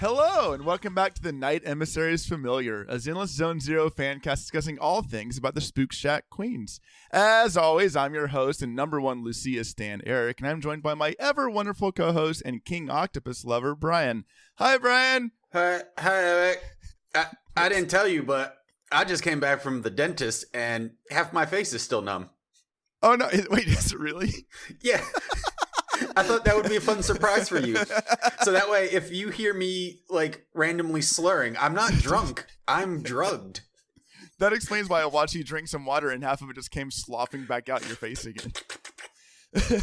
Hello, and welcome back to the Night Emissaries Familiar, a Zenless Zone Zero fan cast discussing all things about the Spook Shack Queens. As always, I'm your host and number one Lucia stan, Eric, and I'm joined by my ever-wonderful co-host and King Octopus lover, Brian. Hi, Brian! Hi, Eric. I didn't tell you, but I just came back from the dentist, and half my face is still numb. Oh, no, wait, is it really? Yeah. I thought that would be a fun surprise for you. So that way, if you hear me, like, randomly slurring, I'm not drunk. I'm drugged. That explains why I watched you drink some water and half of it just came slopping back out your face again.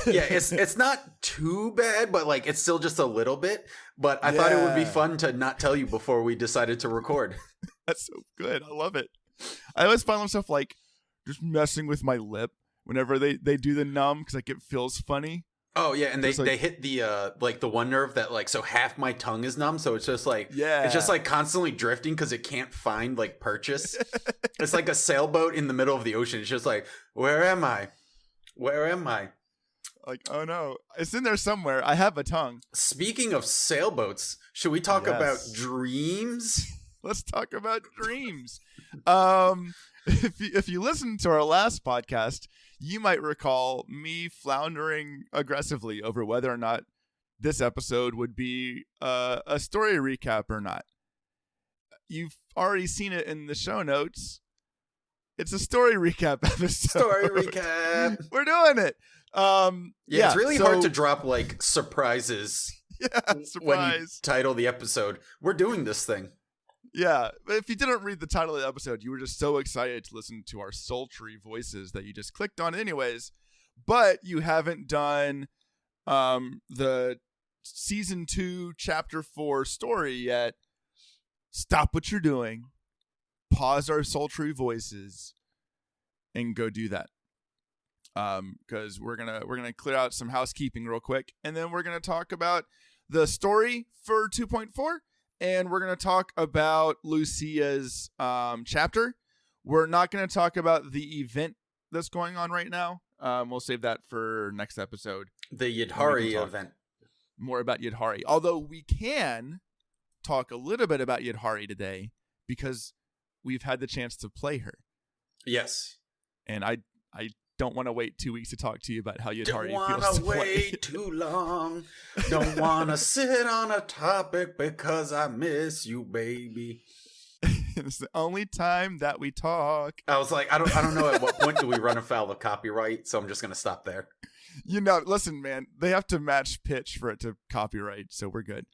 Yeah, it's not too bad, but, like, it's still just a little bit. But I thought it would be fun to not tell you before we decided to record. That's so good. I love it. I always find myself, like, just messing with my lip whenever they do the numb because, like, it feels funny. Oh yeah, and they hit the like the one nerve that like so half my tongue is numb, so it's just like it's just like constantly drifting because it can't find like purchase. It's like a sailboat in the middle of the ocean. It's just like, where am I? Where am I? Like, oh no, it's in there somewhere. I have a tongue. Speaking of sailboats, should we talk about dreams? Let's talk about dreams. If you listen to our last podcast, you might recall me floundering aggressively over whether or not this episode would be a story recap or not. You've already seen it in the show notes. It's a story recap episode. Story recap. We're doing it. It's really hard to drop like surprises. Yeah, surprise. When you title the episode. We're doing this thing. Yeah, but if you didn't read the title of the episode, you were just so excited to listen to our sultry voices that you just clicked on anyways. But you haven't done the season 2, chapter 4 story yet. Stop what you're doing, pause our sultry voices, and go do that. Because we're gonna clear out some housekeeping real quick, and then we're gonna talk about the story for 2.4. And we're going to talk about Lucia's chapter. We're not going to talk about the event that's going on right now. We'll save that for next episode. The Yidhari event. More about Yidhari. Although we can talk a little bit about Yidhari today because we've had the chance to play her. Yes. And I don't want to wait 2 weeks to talk to you about how Yidhari feels. Don't want to wait too long. Don't want to sit on a topic because I miss you, baby. It's the only time that we talk. I was like, I don't know at what point do we run afoul of copyright, so I'm just going to stop there. You know, listen, man, they have to match pitch for it to copyright, so we're good.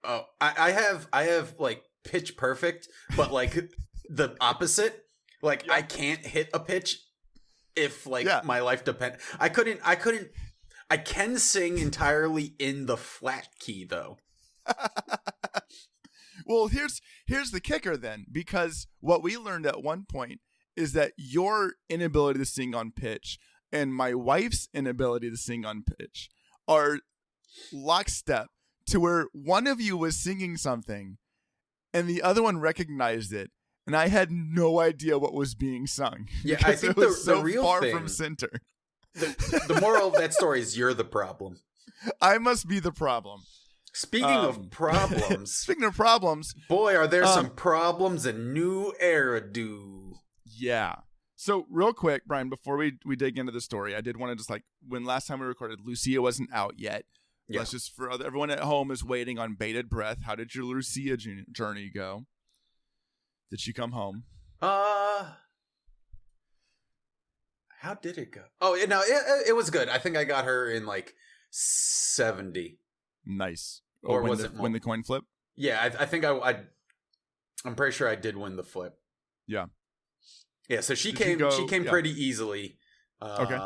Oh, I have like pitch perfect, but like the opposite. Like I can't hit a pitch. If like my life depend, I can sing entirely in the flat key though. Well, here's the kicker then, because what we learned at one point is that your inability to sing on pitch and my wife's inability to sing on pitch are lockstep, to where one of you was singing something and the other one recognized it. And I had no idea what was being sung. Yeah, I think it was the so real far thing, from center. The moral of that story is you're the problem. I must be the problem. Speaking of problems, boy, are there some problems in New Eridu. Yeah. So real quick, Brian, before we dig into the story, I did want to just like, when last time we recorded, Lucia wasn't out yet. Yeah. Let's just, for everyone at home is waiting on bated breath. How did your Lucia journey go? Did she come home? How did it go? Oh, no, it was good. I think I got her in like 70. Nice. Or was it when the coin flip? Yeah, I think I'm pretty sure I did win the flip. Yeah. Yeah, so she came pretty easily. Okay.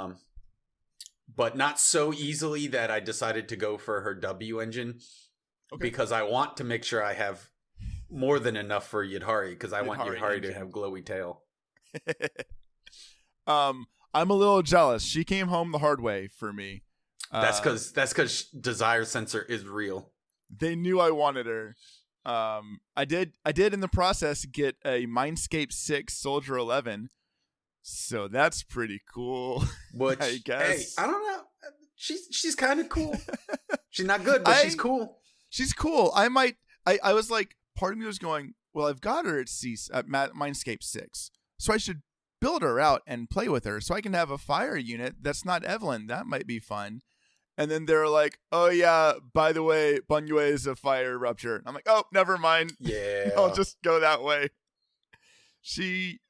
But not so easily that I decided to go for her W engine. Okay. Because I want to make sure I have more than enough for Yidhari, because I want Yidhari to have glowy tail. I'm a little jealous. She came home the hard way for me. That's because desire sensor is real. They knew I wanted her. I did in the process get a Mindscape 6 Soldier 11. So that's pretty cool. Which, I guess. Hey, I don't know. She's kind of cool. She's not good, but she's cool. She's cool. I was like, part of me was going, well, I've got her at Mindscape 6, so I should build her out and play with her so I can have a fire unit that's not Evelyn. That might be fun. And then they're like, oh yeah, by the way, Banyue is a fire rupture. I'm like, oh, never mind. Yeah. I'll just go that way.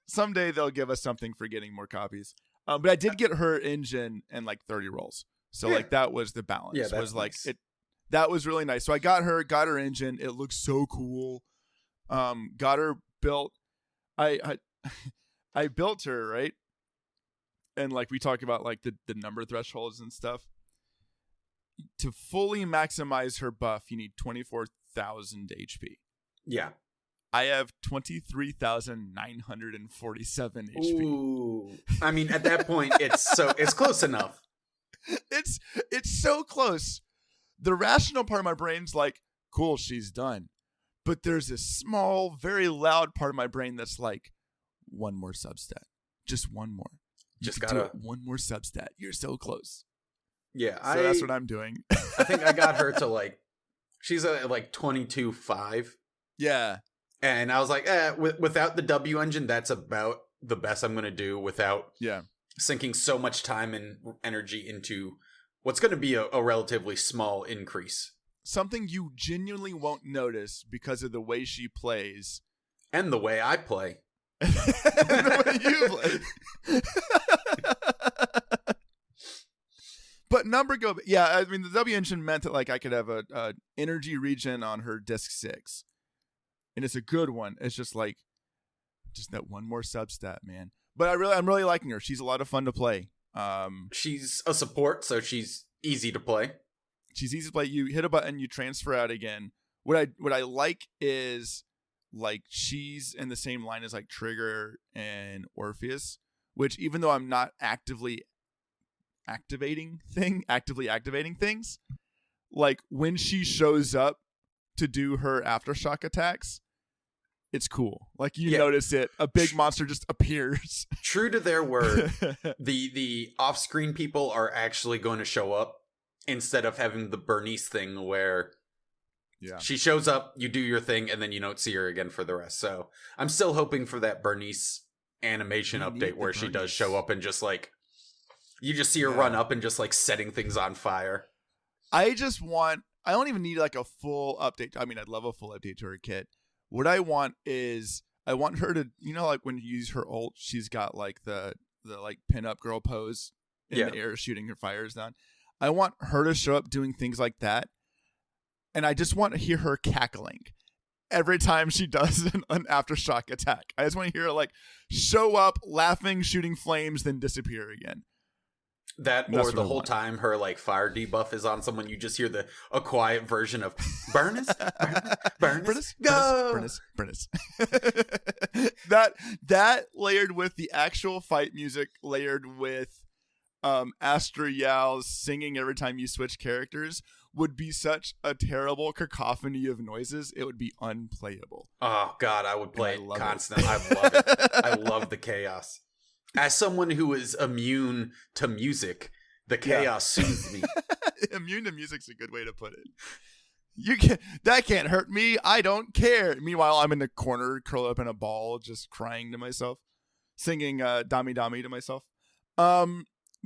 Someday they'll give us something for getting more copies. But I did get her engine and like 30 rolls. So like that was the balance. Yeah, was like nice. That was really nice. So I got her engine. It looks so cool. Got her built. I built her, right? And like we talk about like the number thresholds and stuff. To fully maximize her buff, you need 24,000 HP. Yeah. I have 23,947 HP. Ooh. I mean, at that point, it's close enough. It's so close. The rational part of my brain's like, cool, she's done. But there's a small, very loud part of my brain that's like, one more substat. Just one more. Just gotta do it. One more substat. You're so close. Yeah. So that's what I'm doing. I think I got her to like, she's at like 22.5. Yeah. And I was like, without the W engine, that's about the best I'm going to do without sinking so much time and energy into what's going to be a relatively small increase. Something you genuinely won't notice because of the way she plays. And the way I play. And the way you play. But I mean, the W engine meant that like I could have a energy regen on her disc 6. And it's a good one. It's just like, that one more substat, man. But I'm really liking her. She's a lot of fun to play. She's a support, so she's easy to play. She's easy to play. You hit a button, you transfer out again. What I like is like she's in the same line as like Trigger and Orpheus, which even though I'm not actively activating things, like when she shows up to do her aftershock attacks, it's cool. Like you notice it. A big monster just appears. True to their word, the off-screen people are actually going to show up instead of having the Bernice thing where she shows up, you do your thing, and then you don't see her again for the rest. So I'm still hoping for that Bernice animation update where she does show up and just like, you just see her run up and just like setting things on fire. I don't even need like a full update. I mean, I'd love a full update to her kit. What I want is I want her to, like when you use her ult, she's got like the like pin-up girl pose in the air shooting her fires down. I want her to show up doing things like that. And I just want to hear her cackling every time she does an aftershock attack. I just want to hear her like show up, laughing, shooting flames, then disappear again. That or the whole time her like fire debuff is on someone, you just hear a quiet version of Burnus, go, Burnus. That layered with the actual fight music, layered with Astrial singing every time you switch characters, would be such a terrible cacophony of noises. It would be unplayable. Oh God, I would play it constantly. I love it. I love the chaos. As someone who is immune to music, the chaos soothes me. Immune to music's a good way to put it. That can't hurt me. I don't care. Meanwhile, I'm in the corner, curled up in a ball, just crying to myself, singing Dami Dami to myself.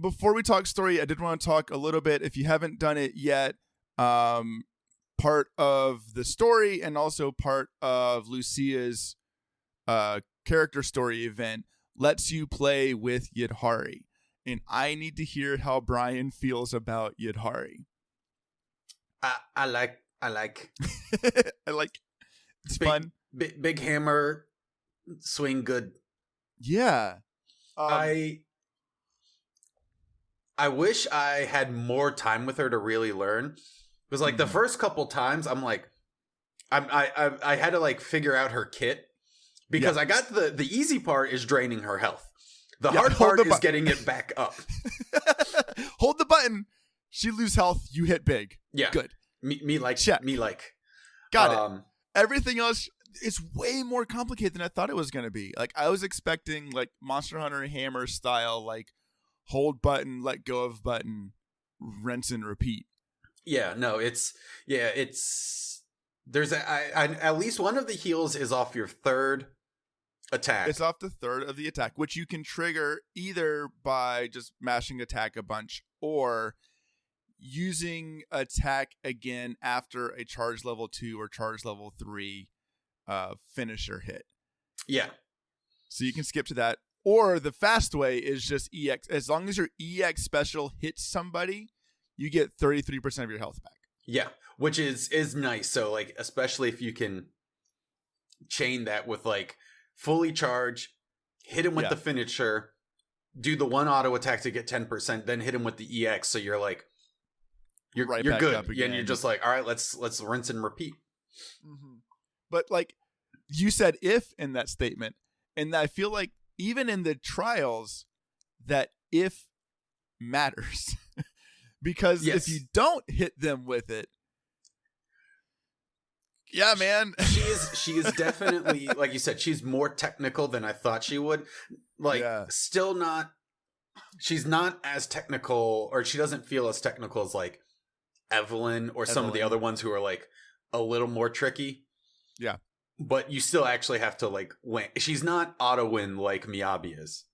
Before we talk story, I did want to talk a little bit, if you haven't done it yet, part of the story and also part of Lucia's character story event lets you play with Yidhari. And I need to hear how Brian feels about Yidhari. I like. I like. It's fun. Big hammer, swing good. Yeah. I wish I had more time with her to really learn. Because like the first couple times, I'm like, I had to like figure out her kit. Because I got the easy part is draining her health. The hard part is getting it back up. Hold the button. She lose health. You hit big. Yeah. Good. Me like. Check. Me like. Got it. Everything else is way more complicated than I thought it was going to be. Like I was expecting like Monster Hunter Hammer style, like hold button, let go of button, rinse and repeat. Yeah. No, it's There's at least one of the heals is off your third attack. It's off the third of the attack, which you can trigger either by just mashing attack a bunch or using attack again after a charge level 2 or charge level 3 finisher hit. Yeah. So you can skip to that. Or the fast way is just EX. As long as your EX special hits somebody, you get 33% of your health back. Yeah, which is nice. So like, especially if you can chain that with like fully charge, hit him with the finisher, do the one auto attack to get 10%, then hit him with the EX. So you're like, you're good. Yeah, and you're just like, all right, let's rinse and repeat. Mm-hmm. But like you said, if in that statement, and I feel like even in the trials, that if matters. Because if you don't hit them with it, yeah, man. She is definitely, like you said, she's more technical than I thought she would. Like, still not, she's not as technical, or she doesn't feel as technical as like Evelyn or some of the other ones who are like a little more tricky. Yeah. But you still actually have to like win. She's not auto win like Miyabi is.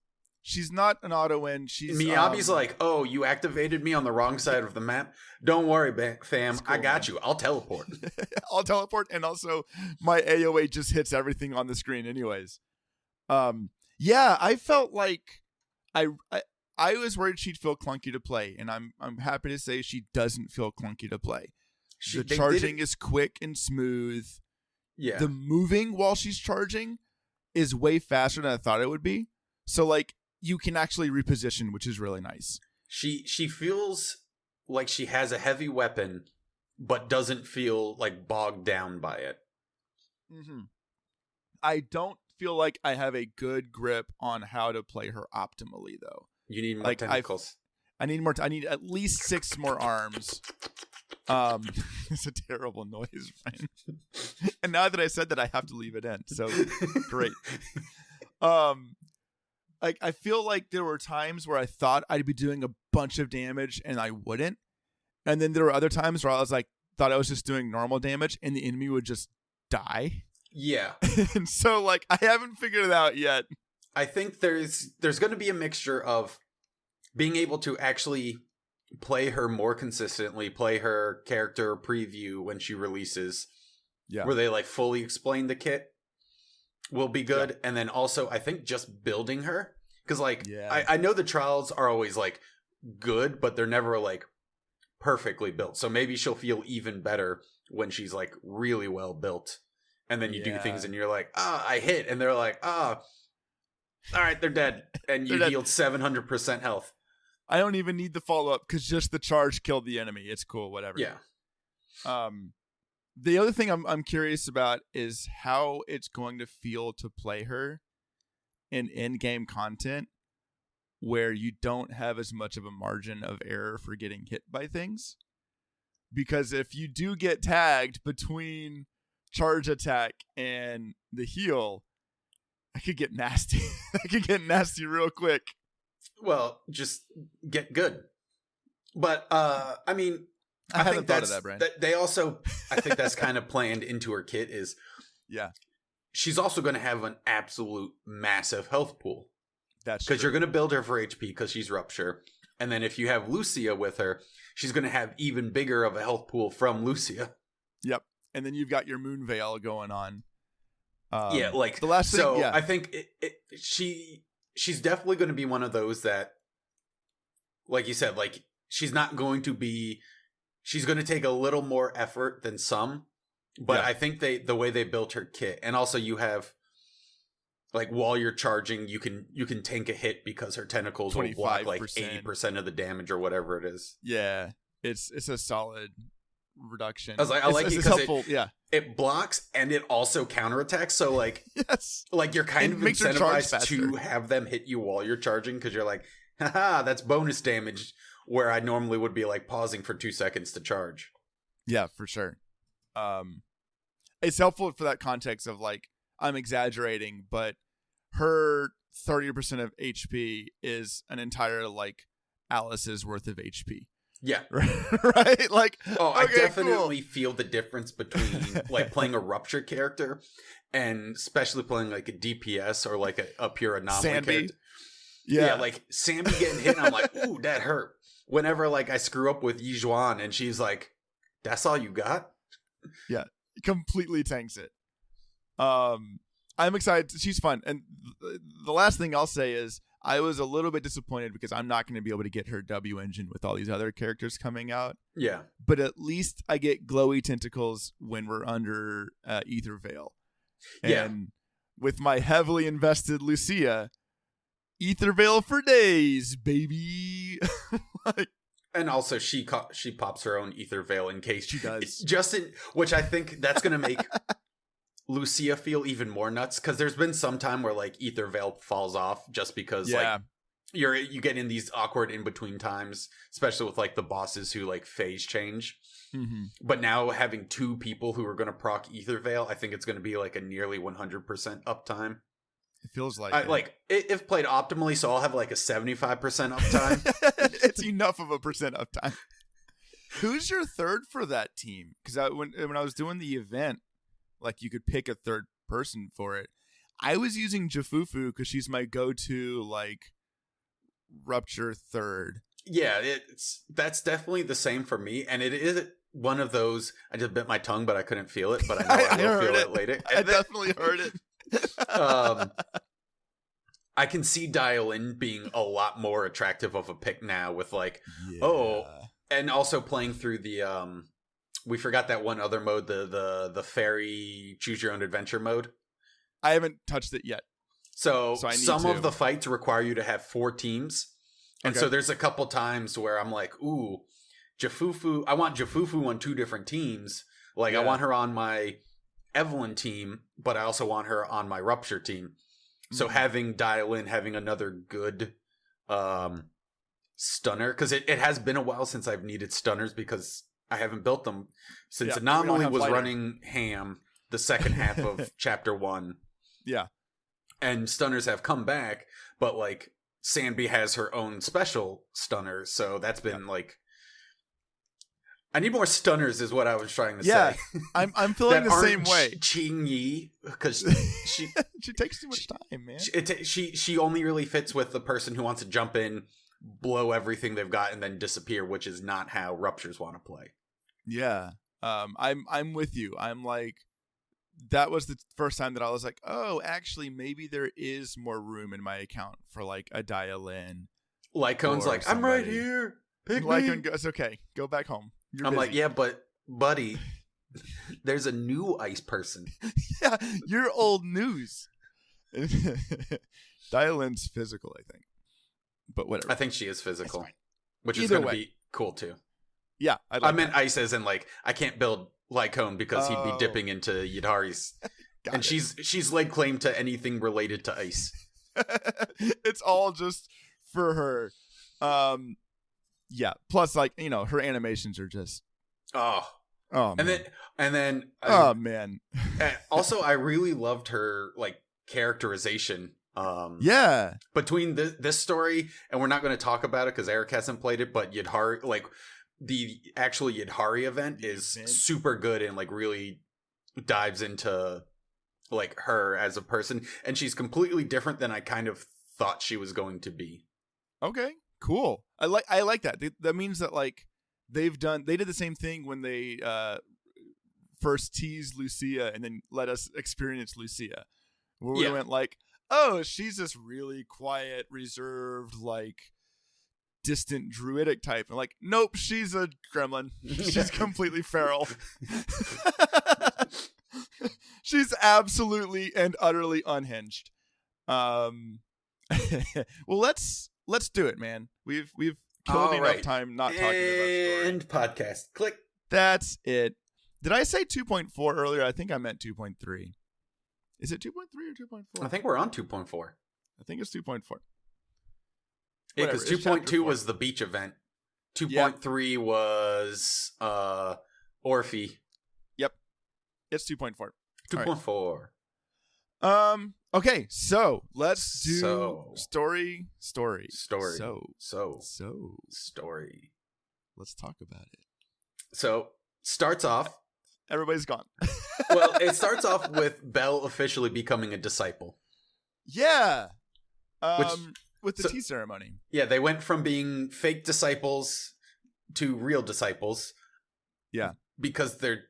She's not an auto win. Miyabi's like, oh, you activated me on the wrong side of the map. Don't worry, fam. Cool, I got you. I'll teleport. I'll teleport, and also my AOA just hits everything on the screen, anyways. Yeah, I felt like I was worried she'd feel clunky to play, and I'm happy to say she doesn't feel clunky to play. The charging is quick and smooth. Yeah. The moving while she's charging is way faster than I thought it would be. So like you can actually reposition, which is really nice. She feels like she has a heavy weapon, but doesn't feel like bogged down by it. Mm-hmm. I don't feel like I have a good grip on how to play her optimally, though. You need more tentacles. I need more. I need at least 6 more arms. It's a terrible noise, Ryan. And now that I said that, I have to leave it in. So great. I feel like there were times where I thought I'd be doing a bunch of damage and I wouldn't. And then there were other times where I was like, thought I was just doing normal damage and the enemy would just die. Yeah. And so like, I haven't figured it out yet. I think there's going to be a mixture of being able to actually play her more consistently, play her character preview when she releases, where they like fully explain the kit will be good. Yeah. And then also I think just building her, because like I know the trials are always like good, but they're never like perfectly built. So maybe she'll feel even better when she's like really well built, and then you do things and you're like, I hit, and they're like, all right, they're dead, and you healed 700% health. I don't even need the follow-up because just the charge killed the enemy. It's cool, whatever. Yeah. The other thing I'm curious about is how it's going to feel to play her in in-game content where you don't have as much of a margin of error for getting hit by things. Because if you do get tagged between charge attack and the heal, I could get nasty. I could get nasty real quick. Well, just get good. But I mean, I think that's that, Brian. They also, I think that's kind of planned into her kit is, she's also going to have an absolute massive health pool. That's because you're going to build her for HP because she's Rupture, and then if you have Lucia with her, she's going to have even bigger of a health pool from Lucia. Yep, and then you've got your Moon Veil going on. Like the last thing. So I think she's definitely going to be one of those that, like you said, like she's going to take a little more effort than some, but I think the way they built her kit, and also you have like while you're charging, you can tank a hit because her tentacles will block like 80% of the damage or whatever it is. Yeah, it's a solid reduction. I like it because it blocks and it also counterattacks. So like, like you're kind of incentivized to have them hit you while you're charging because you're like, haha, that's bonus damage. Where I normally would be like pausing for 2 seconds to charge. Yeah, for sure. It's helpful for that context of like, I'm exaggerating, but her 30% of HP is an entire like Alice's worth of HP. Yeah. Right? Like, oh, okay, I definitely cool. feel the difference between like playing a Rupture character and especially playing like a DPS or like a pure anomaly Sandy. character. Yeah, like Sammy getting hit, and I'm like, ooh, that hurt. Whenever like I screw up with Yizhuan and she's like, that's all you got? Yeah, completely tanks it. I'm excited. She's fun. And the last thing I'll say is I was a little bit disappointed because I'm not going to be able to get her W engine with all these other characters coming out. Yeah. But at least I get glowy tentacles when we're under Ether Veil. And with my heavily invested Lucia, Ether Veil for days, baby. Like, and also she pops her own Ether Veil in case she does. Which I think that's going to make Lucia feel even more nuts, because there's been some time where like Ether Veil falls off just because like you get in these awkward in between times, especially with like the bosses who like phase change. Mm-hmm. But now having two people who are going to proc Ether Veil, I think it's going to be like a nearly 100% uptime. It feels like like if played optimally, so I'll have like a 75% uptime. It's enough of a percent uptime. Who's your third for that team? Because when I was doing the event, like you could pick a third person for it. I was using Jafufu because she's my go-to like Rupture third. Yeah, that's definitely the same for me, and it is one of those. I just bit my tongue, but I couldn't feel it. But I know I will feel it later. I definitely heard it. I can see Dial-In being a lot more attractive of a pick now with like, and also playing through the we forgot that one other mode, the fairy choose your own adventure mode. I haven't touched it yet. So some of the fights require you to have 4 teams. And so there's a couple times where I'm like, ooh, Jafufu, I want Jafufu on 2 different teams. Like I want her on my Evelyn team, but I also want her on my Rupture team. So having Dial-In, having another good stunner, because it has been a while since I've needed stunners because I haven't built them since Anomaly was running ham the second half of Chapter 1. Yeah. And stunners have come back, but like Sanby has her own special stunner, so that's been like I need more stunners is what I was trying to say. I'm feeling the same way. Qing Yi, because she she takes too much time, man. She only really fits with the person who wants to jump in, blow everything they've got, and then disappear, which is not how Ruptures want to play. Yeah. I'm with you. I'm like, that was the first time that I was like, oh, actually, maybe there is more room in my account for like a Dial-In. Lycon's like, somebody. I'm right here. Pick Lycon me. Goes, okay, go back home. I'm busy. Like, yeah, but buddy, there's a new ice person. Yeah, you're old news. Dial-In's physical, I think. But whatever. I think she is physical, which is going to be cool too. Yeah, I meant that. Ice as in like I can't build Lycon because he'd be dipping into Yidhari's, and she's laid claim to anything related to ice. It's all just for her. Yeah. Plus, like, you know, her animations are just and then oh man. Also, I really loved her like characterization. Between this story, and we're not going to talk about it because Eric hasn't played it, but Yidhari, like the actual Yidhari event is super good and like really dives into like her as a person, and she's completely different than I kind of thought she was going to be. Okay, cool. I like that. That means that like they did the same thing when they first teased Lucia and then let us experience Lucia, where we went like, oh, she's this really quiet, reserved, like distant druidic type, and like, nope, she's a gremlin. She's completely feral. She's absolutely and utterly unhinged. Well, let's do it, man. We've killed enough time not talking about story. End podcast. Click. That's it. Did I say 2.4 earlier? I think I meant 2.3. Is it 2.3 or 2.4? I think we're on 2.4. I think it's 2.4. Yeah, because 2.2 was the beach event. 2.3 was Orphe. Yep. It's 2.4. 2.4. Right. Okay, so let's do story. Story. Let's talk about it. So, starts off. Everybody's gone. Well, it starts off with Belle officially becoming a disciple. Yeah. With the tea ceremony. Yeah, they went from being fake disciples to real disciples. Yeah. Because that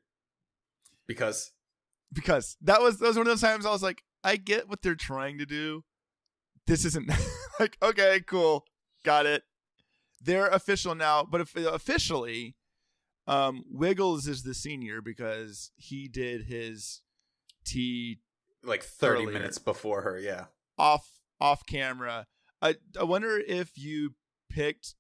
was one of those times I was like, I get what they're trying to do. This isn't like, okay, cool. Got it. They're official now, but officially, Wiggles is the senior because he did his tea like 30 minutes before her. Yeah. Off camera. I wonder if you picked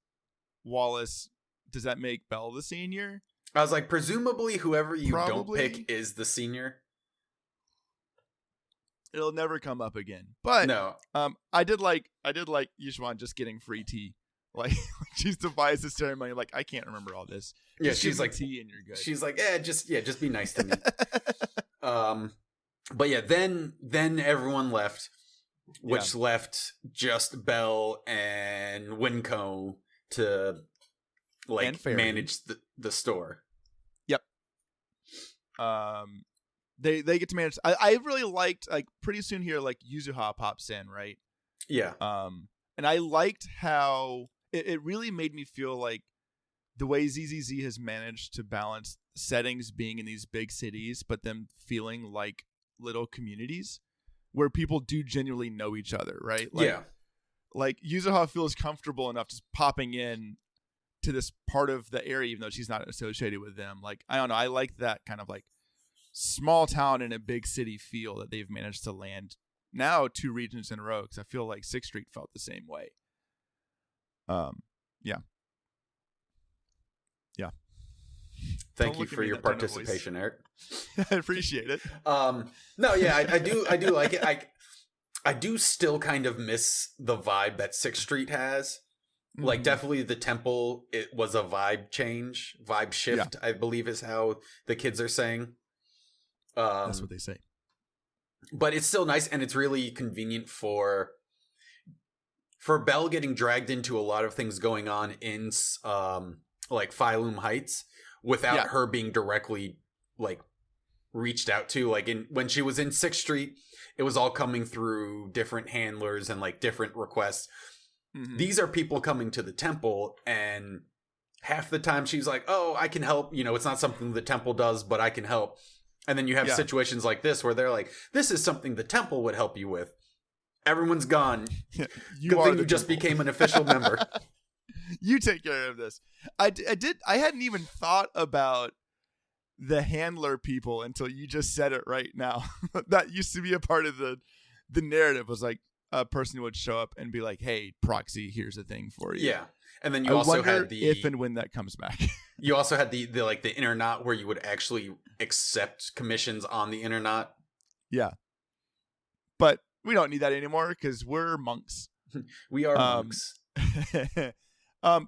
Wallace, does that make Belle the senior? I was like, presumably whoever you don't pick is the senior. It'll never come up again. But no. I did like Yishuan just getting free tea. Like she's devised the ceremony. Like, I can't remember all this. Yeah, she's like tea and you're good. She's like, just be nice to me. But yeah, then everyone left, which left just Belle and Winco to like manage the store. Yep. They get to manage. I really liked, like, pretty soon here, like, Yuzuha pops in, right? Yeah. And I liked how it really made me feel like the way ZZZ has managed to balance settings being in these big cities, but them feeling like little communities where people do genuinely know each other, right? Like, yeah. Like, Yuzuha feels comfortable enough just popping in to this part of the area, even though she's not associated with them. Like, I don't know. I like that kind of like small town in a big city feel that they've managed to land now 2 regions in a row, because I feel like 6th Street felt the same way. Yeah. Thank you for your participation, Eric. I appreciate it. No, yeah, I do like it. I do still kind of miss the vibe that 6th Street has. Mm-hmm. Like, definitely the temple, it was a vibe shift, I believe is how the kids are saying. That's what they say. But it's still nice, and it's really convenient for Belle getting dragged into a lot of things going on in like Phylum Heights without her being directly like reached out to. Like, when she was in 6th Street, it was all coming through different handlers and like different requests. Mm-hmm. These are people coming to the temple, and half the time she's like, "Oh, I can help. You know, it's not something the temple does, but I can help." And then you have situations like this where they're like, "This is something the temple would help you with." Everyone's gone. Good thing you just became an official member. You take care of this. I hadn't even thought about the handler people until you just said it right now. That used to be a part of the narrative, was like a person who would show up and be like, "Hey, Proxy, here's a thing for you." Yeah. And then you also had the, if and when that comes back. You also had the like the Internet, where you would actually accept commissions on the Internet. Yeah. But we don't need that anymore because we're monks. We are monks.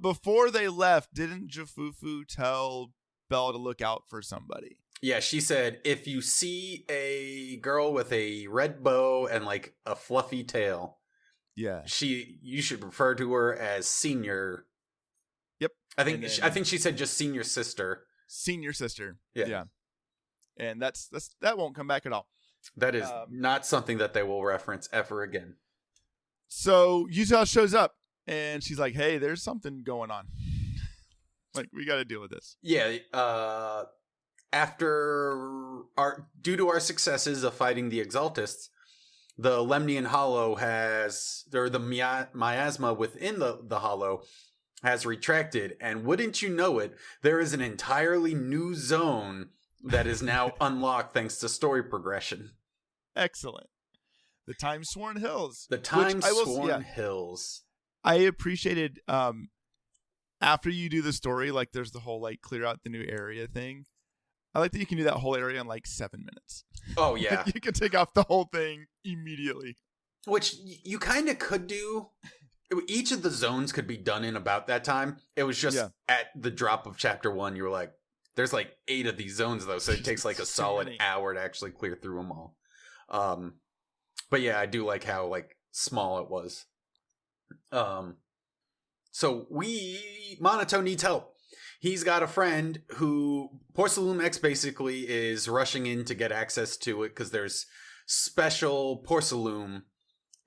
Before they left, didn't Jafufu tell Belle to look out for somebody? Yeah, she said, if you see a girl with a red bow and like a fluffy tail, you should refer to her as senior. Yep. I think she said just senior sister. Senior sister. Yeah. And that won't come back at all. That is not something that they will reference ever again. So Yuzuha shows up and she's like, "Hey, there's something going on. Like, we got to deal with this." Yeah. Due to our successes of fighting the Exaltists, the Lemnian Hollow the miasma within the Hollow has retracted, and wouldn't you know it, there is an entirely new zone that is now unlocked thanks to story progression. Excellent. The Timesworn Hills. The Timesworn Hills. I appreciated after you do the story, like, there's the whole like clear out the new area thing. I like that you can do that whole area in like 7 minutes. Oh yeah. You can take off the whole thing immediately. Which you kind of could do. Each of the zones could be done in about that time. It was just at the drop of chapter 1, you were like, there's like 8 of these zones though, so it takes like a solid hour to actually clear through them all. But yeah, I do like how like small it was. So Monato needs help. he's got a friend who Porcelain X basically is rushing in to get access to it because there's special porcelain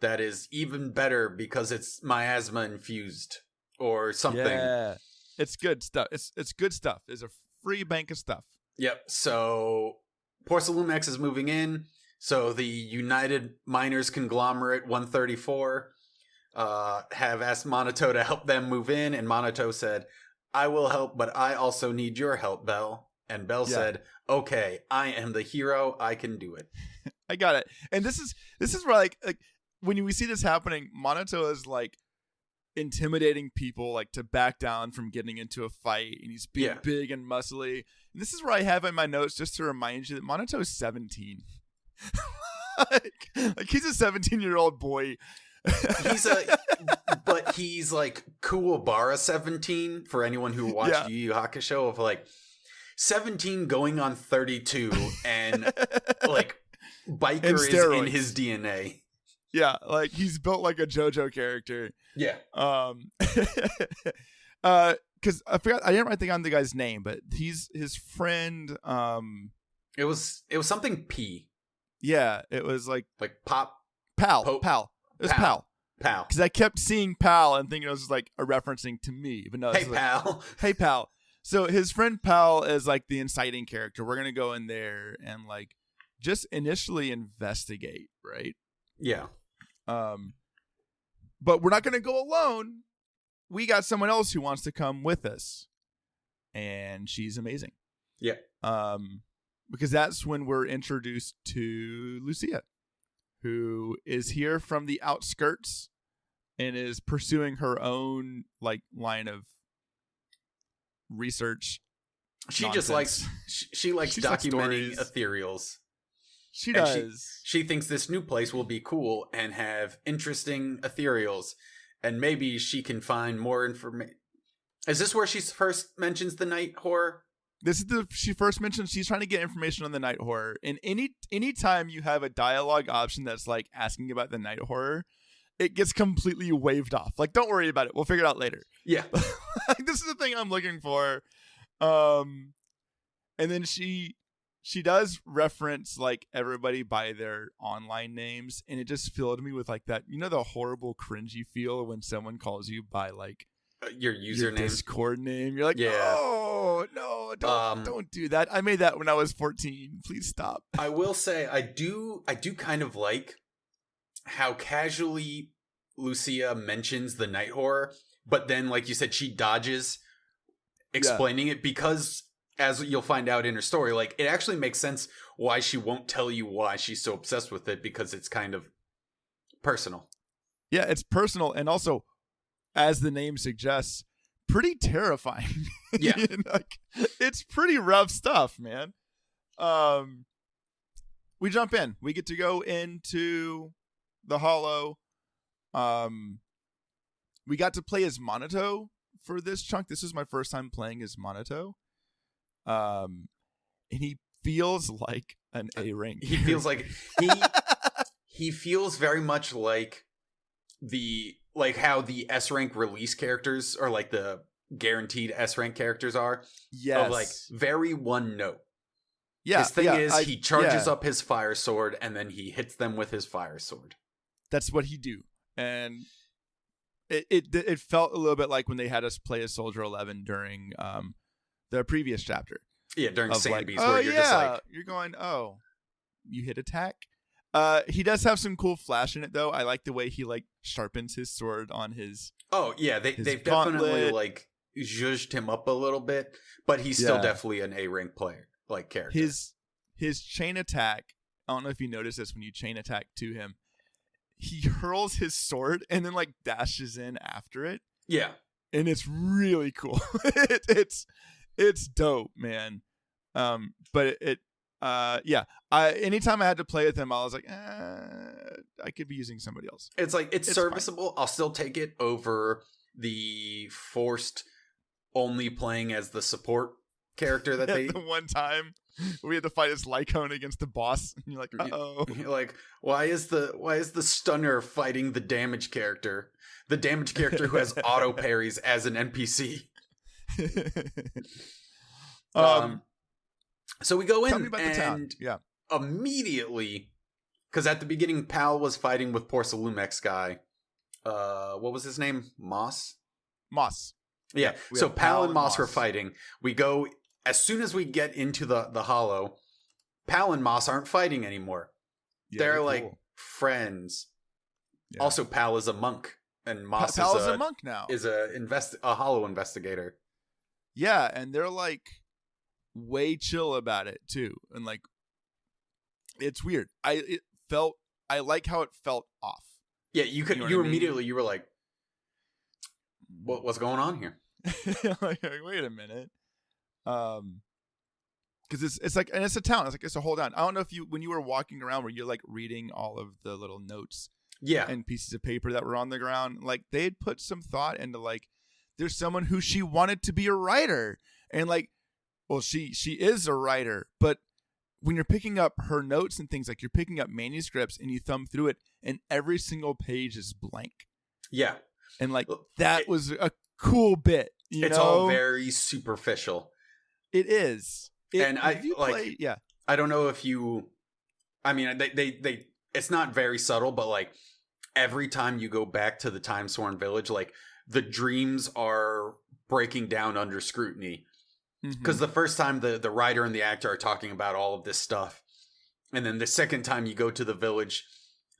that is even better because it's miasma infused or something. Yeah, it's good stuff. It's good stuff. There's a free bank of stuff. Yep. So Porcelain X is moving in. So the United Miners Conglomerate 134 have asked Monato to help them move in, and Monato said, "I will help, but I also need your help, Belle." And Belle said, "Okay, I am the hero. I can do it." I got it. And this is where like when we see this happening, Monato is like intimidating people like to back down from getting into a fight, and he's being big and muscly. And this is where I have in my notes just to remind you that Monato is 17. like he's a 17-year-old boy. But he's like Kuwabara 17 for anyone who watched Yu Yu Hakusho, of like 17 going on 32, and like biker is in his DNA. Yeah, like he's built like a JoJo character. Yeah. Because I didn't write down the guy's name, but he's his friend. It was something P. Yeah, it was like Pop. Pal. Pope. Pal. It was Pal. Pal. Because I kept seeing Pal and thinking it was like a referencing to me, but no. Hey, Pal. Hey, Pal. So his friend Pal is like the inciting character. We're gonna go in there and like just initially investigate, right? Yeah. But we're not gonna go alone. We got someone else who wants to come with us, and she's amazing. Yeah. Because that's when we're introduced to Lucia, who is here from the outskirts and is pursuing her own like line of research. She just likes documenting ethereals. She does. She thinks this new place will be cool and have interesting ethereals, and maybe she can find more information. Is this where she first mentions the night horror? She first mentions she's trying to get information on the night horror. And any time you have a dialogue option that's like asking about the night horror, it gets completely waved off. Like, don't worry about it. We'll figure it out later. Yeah. This is the thing I'm looking for. And then she does reference like everybody by their online names, and it just filled me with like that, the horrible cringy feel when someone calls you by like your username, your Discord name. You're like, oh no, don't do that. I made that when I was 14. Please stop. I will say I do kind of like how casually Lucia mentions the night horror, but then like you said, she dodges explaining it because, as you'll find out in her story, like it actually makes sense why she won't tell you why she's so obsessed with it, because it's kind of personal. Yeah, it's personal, and also, as the name suggests, pretty terrifying. Yeah. Like, it's pretty rough stuff, man. We jump in. We get to go into the Hollow. We got to play as Monato for this chunk. This is my first time playing as Monato. And he feels like an A-rank. He feels like he feels very much like how the S-rank release characters, or like the guaranteed S-rank characters are. Yes. Of like very one note. Yeah. His thing is he charges up his fire sword and then he hits them with his fire sword. That's what he do. And it felt a little bit like when they had us play as Soldier 11 during the previous chapter. Yeah, during Sandbees, like, where you're just like, you're going, oh, you hit attack. He does have some cool flash in it, though. I like the way he like sharpens his sword on his. Oh yeah, they've definitely like zhuzhed him up a little bit, but he's still definitely an A-rank player, like character. His chain attack. I don't know if you noticed this when you chain attack to him. He hurls his sword and then like dashes in after it. Yeah, and it's really cool. It's dope, man. But anytime I had to play with him, I was like, I could be using somebody else. It's like it's serviceable. Fine. I'll still take it over the forced only playing as the support character that they. The one time we had to fight as Lycone against the boss, and you're like, uh-oh. You're like, why is the stunner fighting the damage character? The damage character who has auto parries as an NPC. So we go in tell me about the town. Yeah. Immediately, because at the beginning, Pal was fighting with Porcelalumex guy. What was his name? Moss? Moss. Yeah. So Pal and Moss were fighting. We go, as soon as we get into the hollow, Pal and Moss aren't fighting anymore. Yeah, they're like cool friends. Yeah. Also, Pal is a monk, and Moss Pal is a monk now. Is a hollow investigator. Yeah, and they're like way chill about it too, and like it's weird. I like how it felt off. Yeah, you were like, what's going on here? like, wait a minute. Because it's like, and it's a town. It's a whole town. I don't know if when you were walking around, were you like reading all of the little notes, and pieces of paper that were on the ground? Like they had put some thought into like, there's someone who she wanted to be a writer, and like, well, she is a writer, but when you're picking up her notes and things, like you're picking up manuscripts and you thumb through it, and every single page is blank. Yeah, and like that was a cool bit. It's all very superficial. It is. And I don't know if you, I mean, they it's not very subtle, but like every time you go back to the Timesworn Village, like the dreams are breaking down under scrutiny. Because the first time the writer and the actor are talking about all of this stuff, and then the second time you go to the village,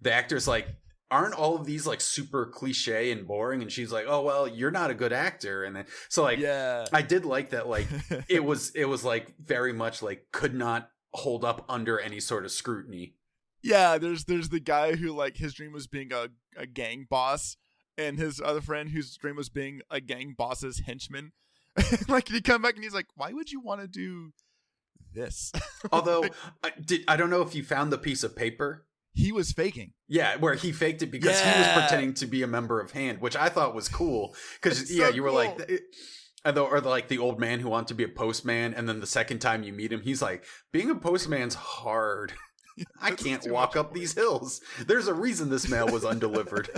the actor's like, aren't all of these like super cliche and boring? And she's like, oh, well, you're not a good actor. And then, so like, yeah, I did like that. Like it was like very much like could not hold up under any sort of scrutiny. Yeah. There's the guy who like his dream was being a gang boss, and his other friend whose dream was being a gang boss's henchman. Like he come back and he's like, why would you want to do this? Although I don't know if you found the piece of paper. He was faking. Yeah, where he faked it because he was pretending to be a member of Hand, which I thought was cool. Because you were like, or like the old man who wanted to be a postman, and then the second time you meet him, he's like, being a postman's hard. I can't walk up these hills. There's a reason this mail was undelivered.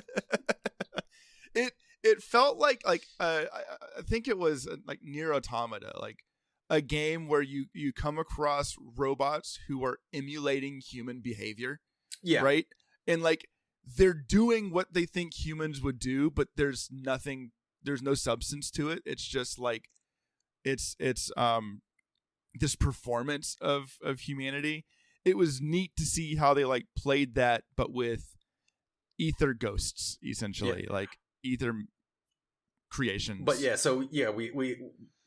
It felt like I think it was like Nier Automata, like a game where you come across robots who are emulating human behavior. Yeah. Right. And like they're doing what they think humans would do, but there's no substance to it. It's just like it's this performance of humanity. It was neat to see how they like played that, but with ether ghosts, essentially, like ether creations. But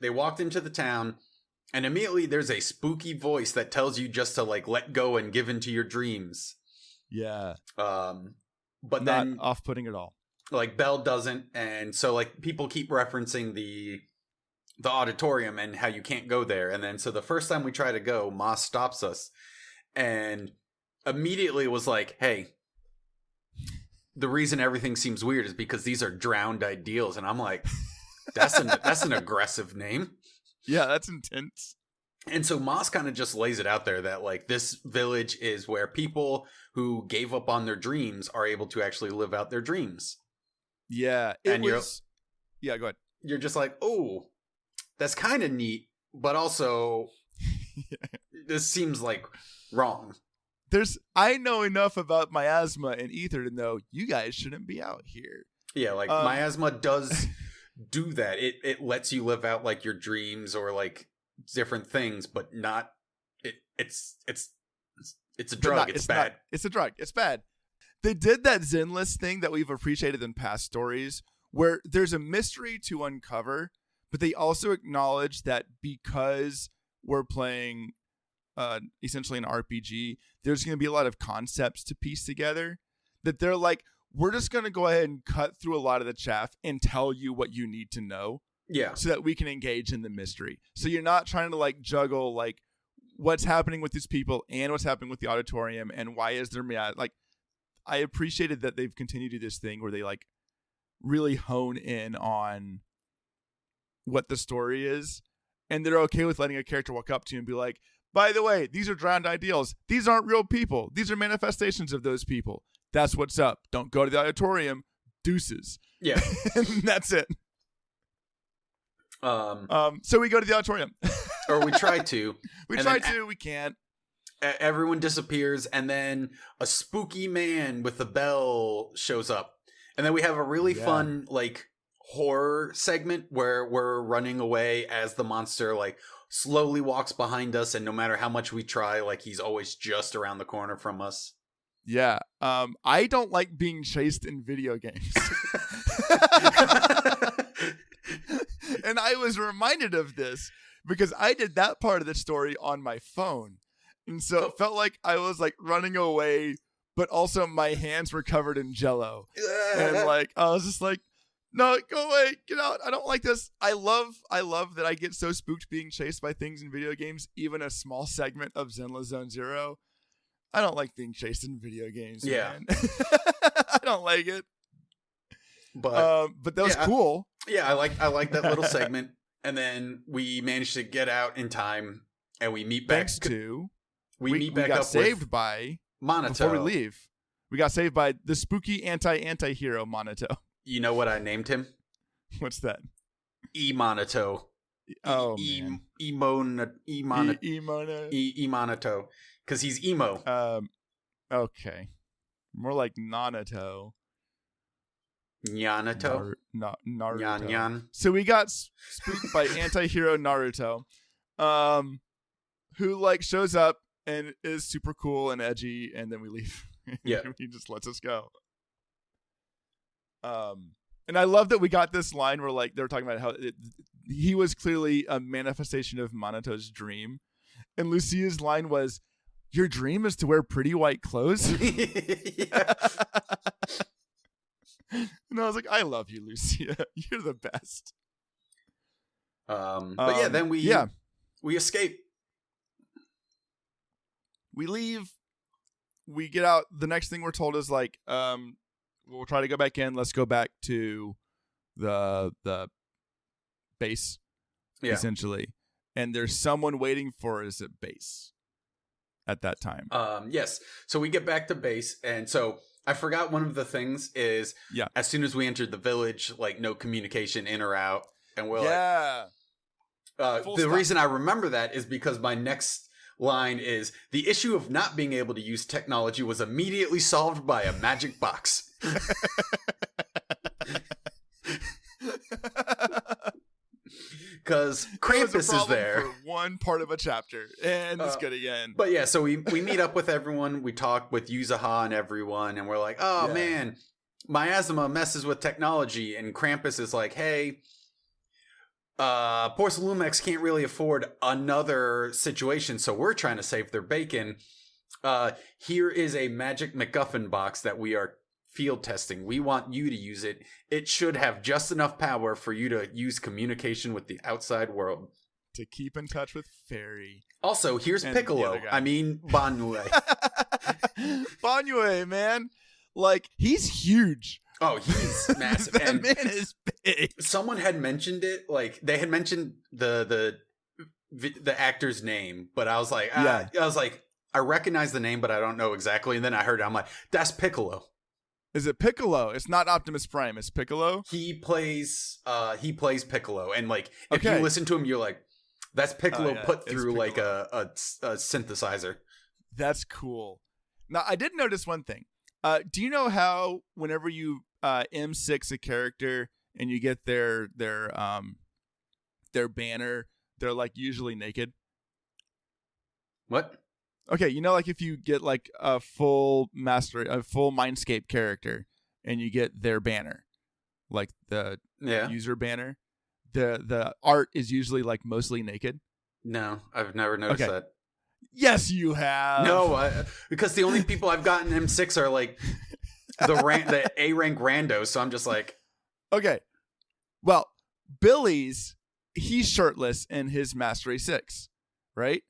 they walked into the town, and immediately there's a spooky voice that tells you just to like let go and give into your dreams. Yeah. But not then off-putting at all. Like Belle doesn't, and so like people keep referencing the auditorium and how you can't go there. And then so the first time we try to go, Moss stops us and immediately was like, hey, the reason everything seems weird is because these are drowned ideals. And I'm like, that's an aggressive name. Yeah, that's intense. And so Moss kind of just lays it out there that like this village is where people who gave up on their dreams are able to actually live out their dreams. Yeah. Go ahead. You're just like, oh, that's kind of neat, but also this seems like wrong. I know enough about miasma and ether to know you guys shouldn't be out here. Yeah, like miasma does do that. It lets you live out like your dreams or like different things, but not it's a drug. It's bad. It's a drug. It's bad. They did that Zenless thing that we've appreciated in past stories where there's a mystery to uncover, but they also acknowledge that because we're playing essentially an RPG, there's going to be a lot of concepts to piece together that they're like, we're just going to go ahead and cut through a lot of the chaff and tell you what you need to know. Yeah. So that we can engage in the mystery. So you're not trying to like juggle like what's happening with these people and what's happening with the auditorium and why is there like I appreciated that they've continued to do this thing where they like really hone in on what the story is, and they're okay with letting a character walk up to you and be like, by the way, these are drowned ideals. These aren't real people. These are manifestations of those people. That's what's up. Don't go to the auditorium. Deuces. Yeah. And that's it. So we go to the auditorium. Or we try to. We can't. Everyone disappears, and then a spooky man with a bell shows up. And then we have a really fun, like, horror segment where we're running away as the monster, like, slowly walks behind us, and no matter how much we try, like, he's always just around the corner from us. Yeah. I don't like being chased in video games. And I was reminded of this because I did that part of the story on my phone. And so it felt like I was like running away, but also my hands were covered in Jell-O. And like, I was just like, no, go away, get out. I don't like this. I love that I get so spooked being chased by things in video games, even a small segment of Zenless Zone Zero. I don't like being chased in video games. Yeah. Man. I don't like it. But that was cool. Yeah, I like that little segment. And then we managed to get out in time, and we meet back. Thanks to we got up saved by Monato. Before we leave, we got saved by the spooky anti-hero Monato. You know what I named him? What's that? Monato. Oh, Monato. Because he's emo. Okay. More like Nanato. Nyanato? Naruto. Nyan. So we got spooked by anti-hero Naruto, who like shows up and is super cool and edgy, and then we leave. Yeah. He just lets us go. And I love that we got this line where like they were talking about how he was clearly a manifestation of Monato's dream, and Lucia's line was, "Your dream is to wear pretty white clothes." And I was like, I love you, Lucia. You're the best. But yeah, then we escape. We leave. We get out. The next thing we're told is like, we'll try to go back in. Let's go back to the base, essentially. And there's someone waiting for us at base at that time. Yes. So we get back to base, and so I forgot one of the things is as soon as we entered the village, like no communication in or out, and we're the reason I remember that is because my next line is the issue of not being able to use technology was immediately solved by a magic box. Because Krampus is there for one part of a chapter, and it's good again. But yeah, so we meet up with everyone. We talk with Yuzaha and everyone, and we're like, oh man, miasma messes with technology. And Krampus is like, hey, Porcelumex can't really afford another situation, so we're trying to save their bacon. Here is a magic MacGuffin box that we are field testing. We want you to use it. It should have just enough power for you to use communication with the outside world. To keep in touch with Fairy. Also, here's Piccolo. I mean, Banyue. Banyue, man. Like, he's huge. Oh, he's massive. That man is big. Someone had mentioned it. Like, they had mentioned the actor's name, but I was like, I recognize the name, but I don't know exactly. And then I heard it. I'm like, that's Piccolo. Is it Piccolo? It's not Optimus Prime. It's Piccolo. He plays Piccolo, and like if you listen to him, you're like, that's Piccolo put through like a synthesizer. That's cool. Now I did notice one thing. Do you know how whenever you M6 a character and you get their banner, they're like usually naked? What? Okay, you know, like if you get like a full Mindscape character and you get their banner, like the user banner, the art is usually like mostly naked. No, I've never noticed that. Yes, you have. No, because the only people I've gotten M6 are like the A rank randos, so I'm just like, okay. Well, Billy's he's shirtless in his Mastery 6, right?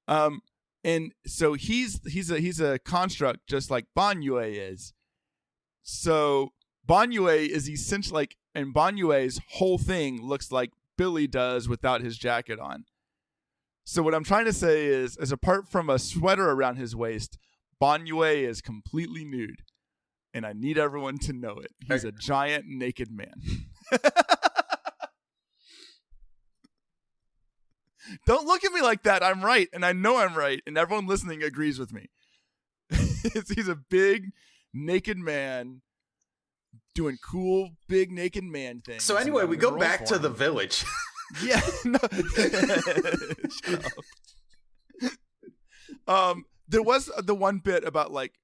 And so he's a construct just like Banyue is. So Banyue is essentially like, and Banyue's whole thing looks like Billy does without his jacket on. So what I'm trying to say is apart from a sweater around his waist, Banyue is completely nude. And I need everyone to know it. He's a giant naked man. Don't look at me like that. I'm right, and I know I'm right, and everyone listening agrees with me. He's a big, naked man doing cool, big, naked man things. So anyway, we go back to the village. Yeah. No. Shut up. There was the one bit about like,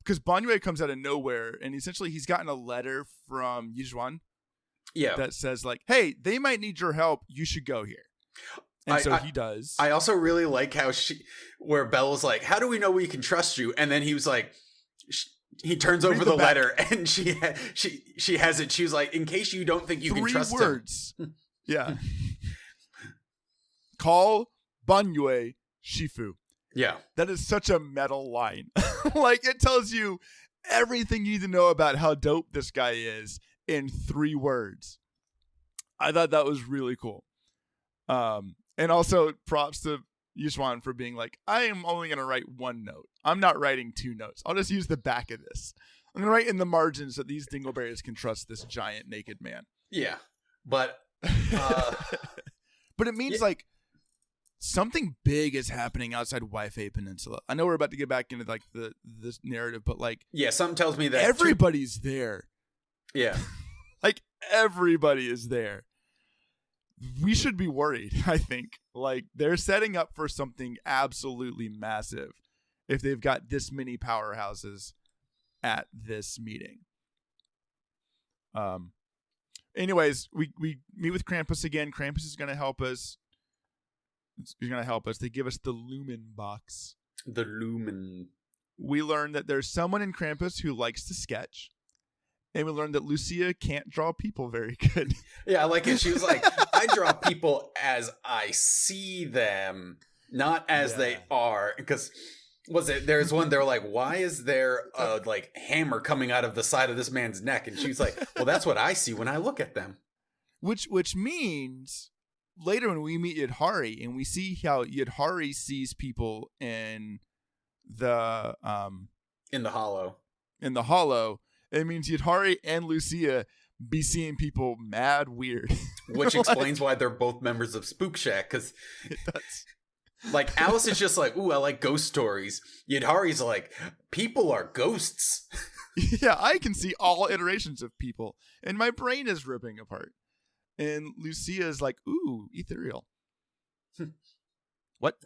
because Banyue comes out of nowhere, and essentially he's gotten a letter from Yizhuan. Yeah. That says like, hey, they might need your help. You should go here. And so he does. I also really like how where Belle was like, how do we know we can trust you? And then he was like, he turns over the letter, and she has it. She was like, in case you don't think you can trust 3 words. Yeah. Call Banyue Shifu. Yeah. That is such a metal line. Like, it tells you everything you need to know about how dope this guy is in 3 words. I thought that was really cool. And also props to Yizhuan for being like, I am only going to write 1 note. I'm not writing 2 notes. I'll just use the back of this. I'm going to write in the margins that these dingleberries can trust this giant naked man. Yeah. But but it means like something big is happening outside Waifei Peninsula. I know we're about to get back into like this narrative, but like, yeah, something tells me that everybody's there. Yeah. Like, everybody is there. We should be worried, I think. Like, they're setting up for something absolutely massive if they've got this many powerhouses at this meeting. Anyways, we meet with Krampus again. Krampus is going to help us. He's going to help us. They give us the Lumen box. The Lumen. We learn that there's someone in Krampus who likes to sketch. And we learned that Lucia can't draw people very good. Yeah, like it. She was like, I draw people as I see them, not as they are. Because there's one, they're like, why is there a like hammer coming out of the side of this man's neck? And she's like, well, that's what I see when I look at them. Which means later when we meet Yidhari and we see how Yidhari sees people in the hollow. In the hollow. It means Yidhari and Lucia be seeing people mad weird. Which explains why they're both members of Spook Shack, because like Alice is just like, ooh, I like ghost stories. Yidhari's like, people are ghosts. Yeah, I can see all iterations of people, and my brain is ripping apart. And Lucia is like, ooh, ethereal. What?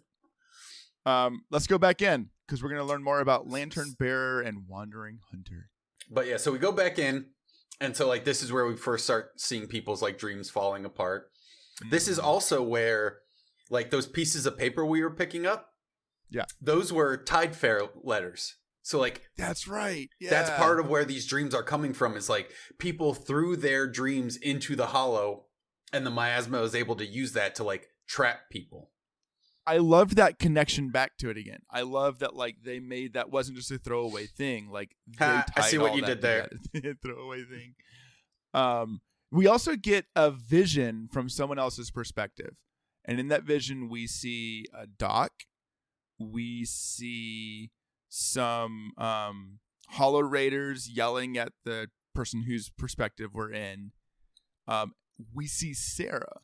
Let's go back in, because we're going to learn more about Lantern Bearer and Wandering Hunter. But yeah, so we go back in, and so like this is where we first start seeing people's like dreams falling apart. Mm-hmm. This is also where like those pieces of paper we were picking up, those were Tide Fair letters. So like that's right. Yeah. That's part of where these dreams are coming from, is like people threw their dreams into the hollow, and the miasma was able to use that to like trap people. I loved that connection back to it again. I love that like they made that wasn't just a throwaway thing. Like I see what you did there. Throwaway thing. We also get a vision from someone else's perspective, and in that vision we see a Doc. We see some Hollow Raiders yelling at the person whose perspective we're in. We see Sarah.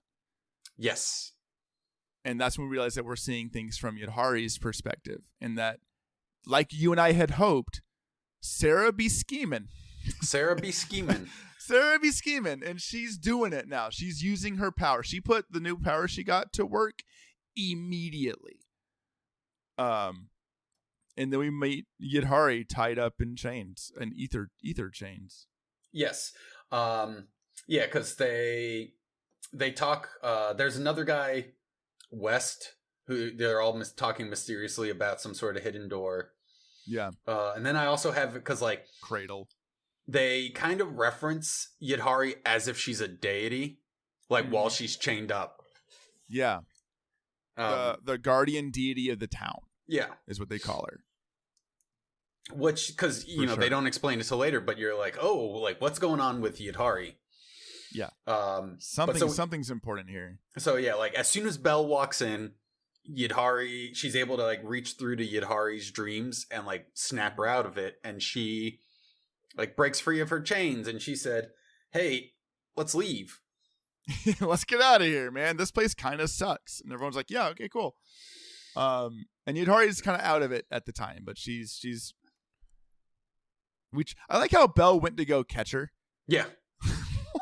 Yes. And that's when we realize that we're seeing things from Yidhari's perspective. And that, like you and I had hoped, Sarah be scheming. Sarah be scheming. Sarah be scheming. And she's doing it now. She's using her power. She put the new power she got to work immediately. And then we meet Yidhari tied up in chains, and ether chains. Yes. Yeah, because they talk. There's another guy, West, who they're all talking mysteriously about some sort of hidden door. Yeah. And then I also have, because like Cradle, they kind of reference Yidhari as if she's a deity, like while she's chained up. Yeah. The guardian deity of the town. Yeah, is what they call her. Which, because you know, they don't explain it till later, but you're like, oh, like what's going on with Yidhari? Yeah. Something's important here. So yeah, like as soon as Belle walks in, Yidhari, she's able to like reach through to Yidhari's dreams and like snap her out of it, and she like breaks free of her chains, and she said, "Hey, let's leave." let's get out of here, man. This place kind of sucks. And everyone's like, yeah, okay, cool. And Yidhari's kind of out of it at the time, but she's. Which I like how Belle went to go catch her. Yeah.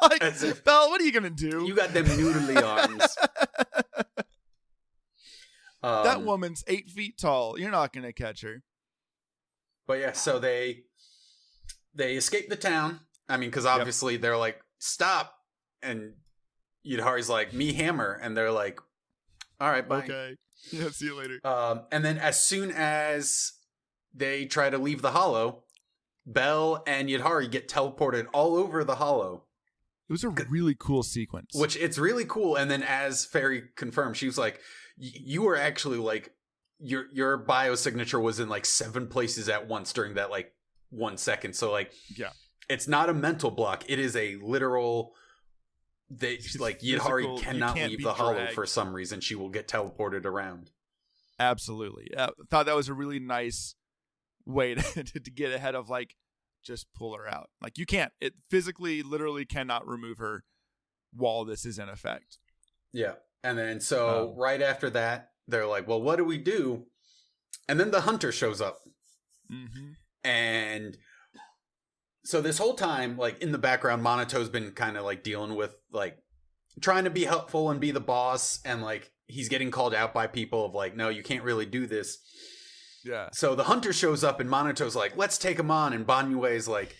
Like, Belle, what are you gonna do? You got them noodly arms. That woman's 8 feet tall. You're not gonna catch her. But yeah, so they escape the town. I mean, because obviously they're like, stop. And Yidhari's like, me hammer. And they're like, all right, bye. Okay. Yeah, see you later. And then as soon as they try to leave the hollow, Belle and Yidhari get teleported all over the hollow. It was a really cool sequence. Which it's really cool. And then as Fairy confirmed, she was like, you were actually like, your biosignature was in like 7 places at once during that like 1 second. So like, yeah, it's not a mental block. It is a literal, Yidhari cannot leave the hollow for some reason. She will get teleported around. Absolutely. I thought that was a really nice way to get ahead of like, just pull her out. Like you can't, it physically literally cannot remove her while this is in effect. Yeah. And then so right after that, they're like, well, what do we do? And then the hunter shows up. Mm-hmm. And so this whole time, like in the background, Monato's been kind of like dealing with like trying to be helpful and be the boss. And like, he's getting called out by people of like, no, you can't really do this. Yeah. So the hunter shows up and Monato's like, let's take him on. And Banyue's like,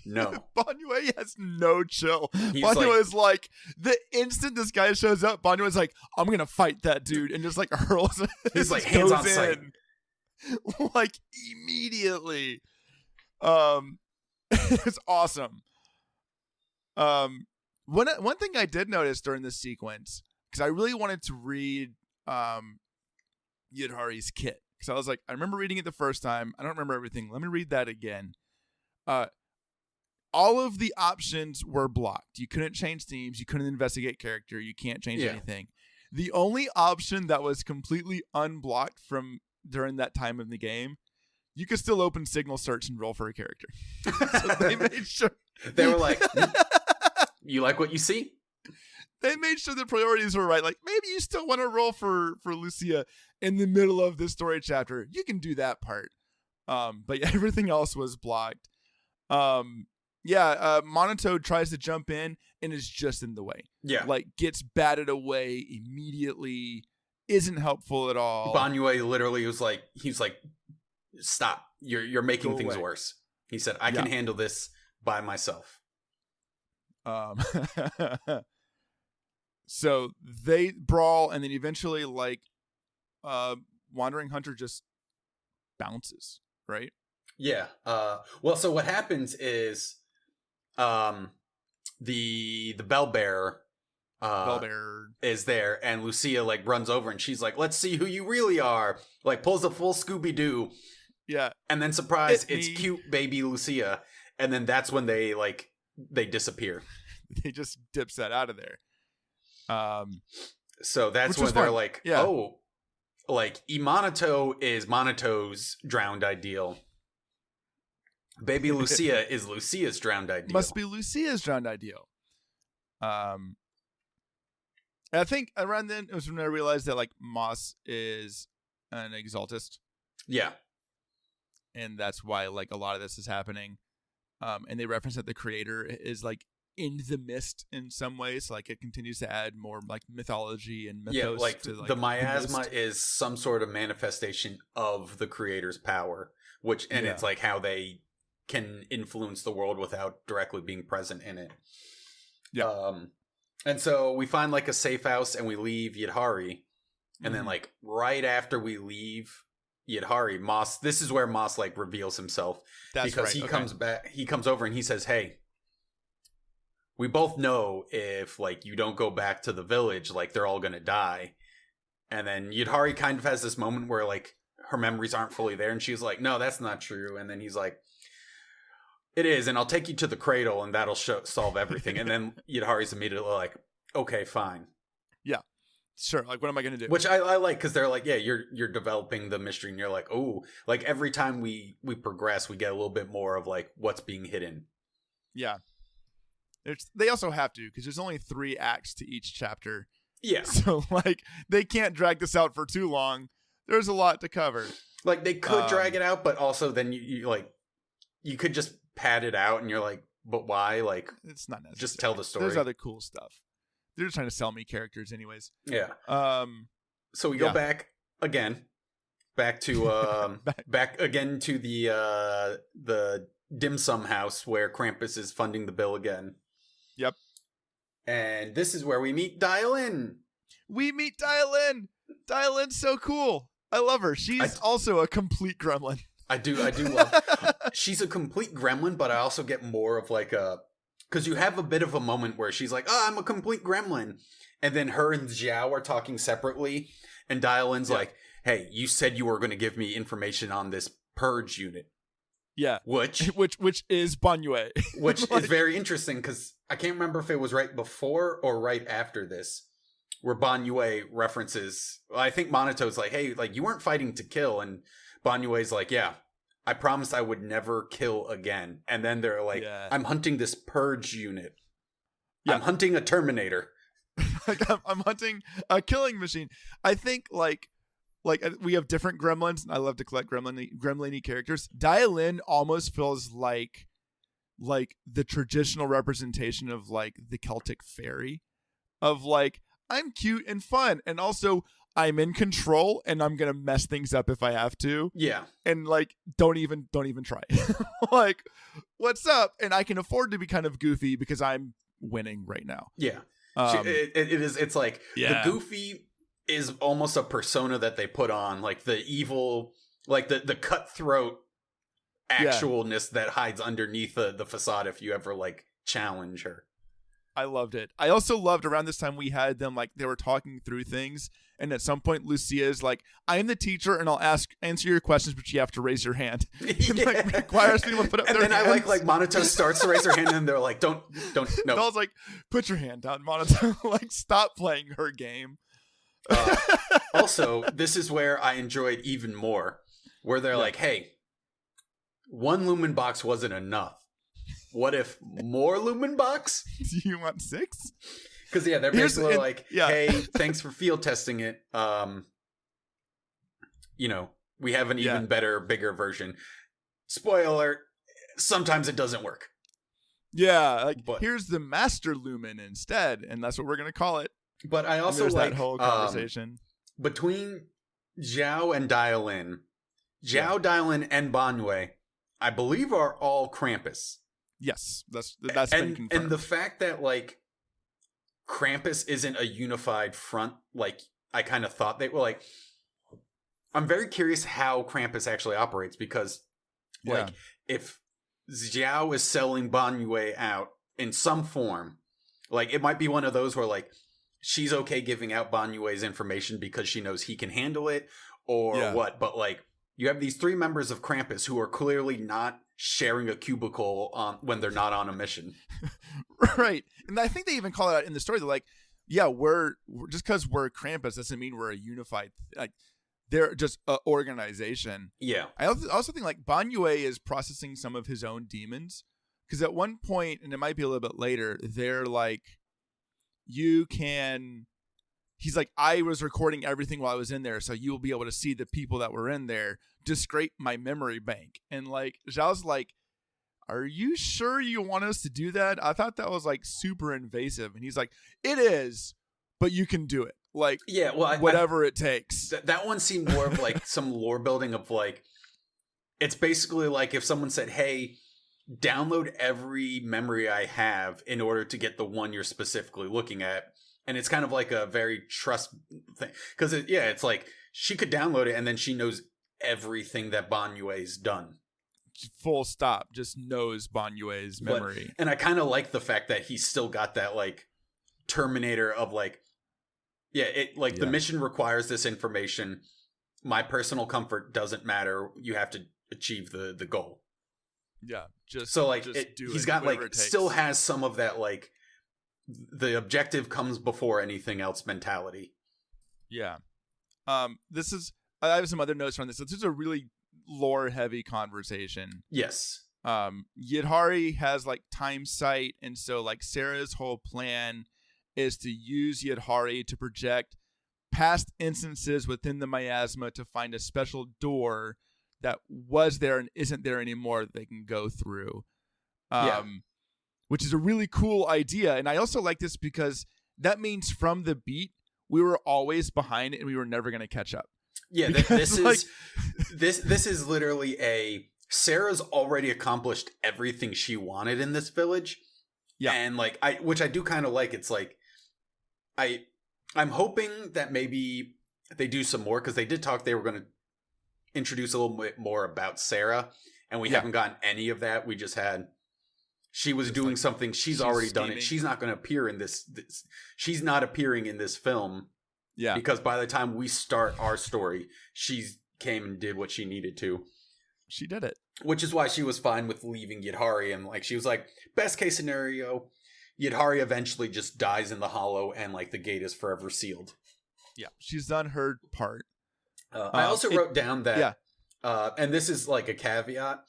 no. Banyue has no chill. Banyue is like, the instant this guy shows up, Banyue's like, I'm going to fight that dude. And just like hurls. He's like, hands on sight. Like immediately. It's awesome. One thing I did notice during this sequence, because I really wanted to read Yidhari's kit. Because I was like, I remember reading it the first time. I don't remember everything. Let me read that again. All of the options were blocked. You couldn't change themes. You couldn't investigate character. You can't change anything. The only option that was completely unblocked from during that time of the game, you could still open Signal Search and roll for a character. So they made sure. They were like, you like what you see? They made sure the priorities were right. Like, maybe you still want to roll for Lucia in the middle of this story chapter. You can do that part. But yeah, everything else was blocked. Monato tries to jump in and is just in the way. Yeah. Like, gets batted away immediately, isn't helpful at all. Banyue literally was like, he's like, stop. You're making things worse. He said, I can handle this by myself. So they brawl, and then eventually, like, Wandering Hunter just bounces, right? Yeah. Well, so what happens is, the bellbearer, is there, and Lucia like runs over, and she's like, "Let's see who you really are." Like pulls a full Scooby-Doo. Yeah. And then surprise, it's cute baby Lucia, and then that's when they disappear. They just dips that out of there. So that's when they're like, oh, like Imanato is Monato's drowned ideal. Baby Lucia is Lucia's drowned ideal. Must be Lucia's drowned ideal. I think around then it was when I realized that like Moss is an exaltist. Yeah. And that's why like a lot of this is happening. And they reference that the creator is like in the mist in some ways. Like it continues to add more like mythology and mythos. Yeah, like to, like, the miasma is some sort of manifestation of the creator's power, it's like how they can influence the world without directly being present in it. Yeah. And so we find like a safe house and we leave Yidhari. And then like right after we leave Yidhari, Moss, this is where Moss like reveals himself. That's because he comes back, he comes over and he says, "Hey, we both know if like you don't go back to the village, like they're all gonna die." And then Yidhari kind of has this moment where like her memories aren't fully there, and she's like, "No, that's not true." And then he's like, "It is, and I'll take you to the cradle, and that'll solve everything." And then Yidhari's immediately like, "Okay, fine." Yeah, sure. Like, what am I going to do? Which I like, because they're like, yeah, you're developing the mystery, and you're like, oh, like every time we progress, we get a little bit more of like what's being hidden. Yeah, They also have to, because there's only 3 acts to each chapter. Yeah. So like they can't drag this out for too long. There's a lot to cover. Like they could drag it out, but also then you could just pad it out, and you're like, but why? Like it's not necessary. Just tell the story. There's other cool stuff. They're just trying to sell me characters, anyways. Yeah. So we go back again, back to back again to the dim sum house where Krampus is funding the bill again. Yep. And this is where we meet Dial-In. We meet Dial-In. Dial-In's so cool. I love her. She's also a complete gremlin. I do love she's a complete gremlin, but I also get more of like because you have a bit of a moment where she's like, I'm a complete gremlin. And then her and Xiao are talking separately. And Dial-In's like, hey, you said you were going to give me information on this purge unit. Yeah. Which is Banyue. Which is very interesting, because I can't remember if it was right before or right after this, where Banyue references, I think Monato's like, hey, like you weren't fighting to kill. And Banyue's like, yeah, I promised I would never kill again. And then they're like, I'm hunting this purge unit. Yeah. I'm hunting a Terminator. Like I'm hunting a killing machine. I think like we have different gremlins, and I love to collect gremlin-y characters. Dial-In almost feels like the traditional representation of like the Celtic fairy, of like I'm cute and fun, and also I'm in control, and I'm gonna mess things up if I have to. Yeah, and like don't even try. Like, what's up? And I can afford to be kind of goofy because I'm winning right now. Yeah, it's like the goofy is almost a persona that they put on, like the evil, like the cutthroat actualness that hides underneath the facade if you ever like challenge her. I loved it. I also loved around this time we had them like they were talking through things, and at some point Lucia is like, I am the teacher and I'll answer your questions, but you have to raise your hand. And, like, requires people to put up their hands. And then I like Monato starts to raise her hand, and they're like, don't no. I was like, put your hand down, Monato. Like, stop playing her game. Also, this is where I enjoyed even more, where they're like, hey, 1 lumen box wasn't enough. What if more lumen box? Do you want 6? Because they're basically like, hey, thanks for field testing it. We have an even better, bigger version. Spoiler alert, sometimes it doesn't work. Yeah, here's the master lumen instead, and that's what we're gonna call it. But I also like that whole conversation between Xiao and Dial-In. Dial-In, and Banyue, I believe, are all Krampus. Yes, that's been confirmed. And the fact that like Krampus isn't a unified front, like I kind of thought they were. Like, I'm very curious how Krampus actually operates, because like if Xiao is selling Banyue out in some form, like it might be one of those where like she's okay giving out Banyue's information because she knows he can handle it, or what. But like you have these 3 members of Krampus who are clearly not sharing a cubicle when they're not on a mission. Right. And I think they even call it out in the story. They're like, we're just because we're Krampus doesn't mean we're a unified, like they're just an organization. Yeah. I also think like Banyue is processing some of his own demons, because at one point, and it might be a little bit later, they're like, he's like, I was recording everything while I was in there, so you will be able to see the people that were in there to scrape my memory bank. And like Zhao's like, are you sure you want us to do that? I thought that was like super invasive. And he's like, it is, but you can do it. Like, whatever it takes. That one seemed more of like some lore building of like, it's basically like if someone said, hey, download every memory I have in order to get the one you're specifically looking at. And it's kind of like a very trust thing. Because, it's like she could download it and then she knows everything that Banyue's done. Full stop. Just knows Banyue's memory. And I kind of like the fact that he's still got that, like, Terminator of, like, the mission requires this information. My personal comfort doesn't matter. You have to achieve the goal. Yeah. He's got, like, still has some of that, like, the objective comes before anything else mentality. Yeah. I have some other notes on this. This is a really lore heavy conversation. Yes. Yidhari has like time sight, and so like Sarah's whole plan is to use Yidhari to project past instances within the miasma to find a special door that was there and isn't there anymore that they can go through. Which is a really cool idea. And I also like this because that means from the beat, we were always behind and we were never going to catch up. Yeah, this is literally Sarah's already accomplished everything she wanted in this village. Yeah. And like which I do kind of like. It's like I'm hoping that maybe they do some more, because they did talk they were going to introduce a little bit more about Sarah, and we haven't gotten any of that. We just had she was doing something. She's already scheming. Done it. She's not going to appear in this. She's not appearing in this film. Yeah. Because by the time we start our story, she came and did what she needed to. She did it. Which is why she was fine with leaving Yidhari. And like she was like, best case scenario, Yidhari eventually just dies in the hollow and like the gate is forever sealed. Yeah. She's done her part. I also wrote down that, and this is like a caveat,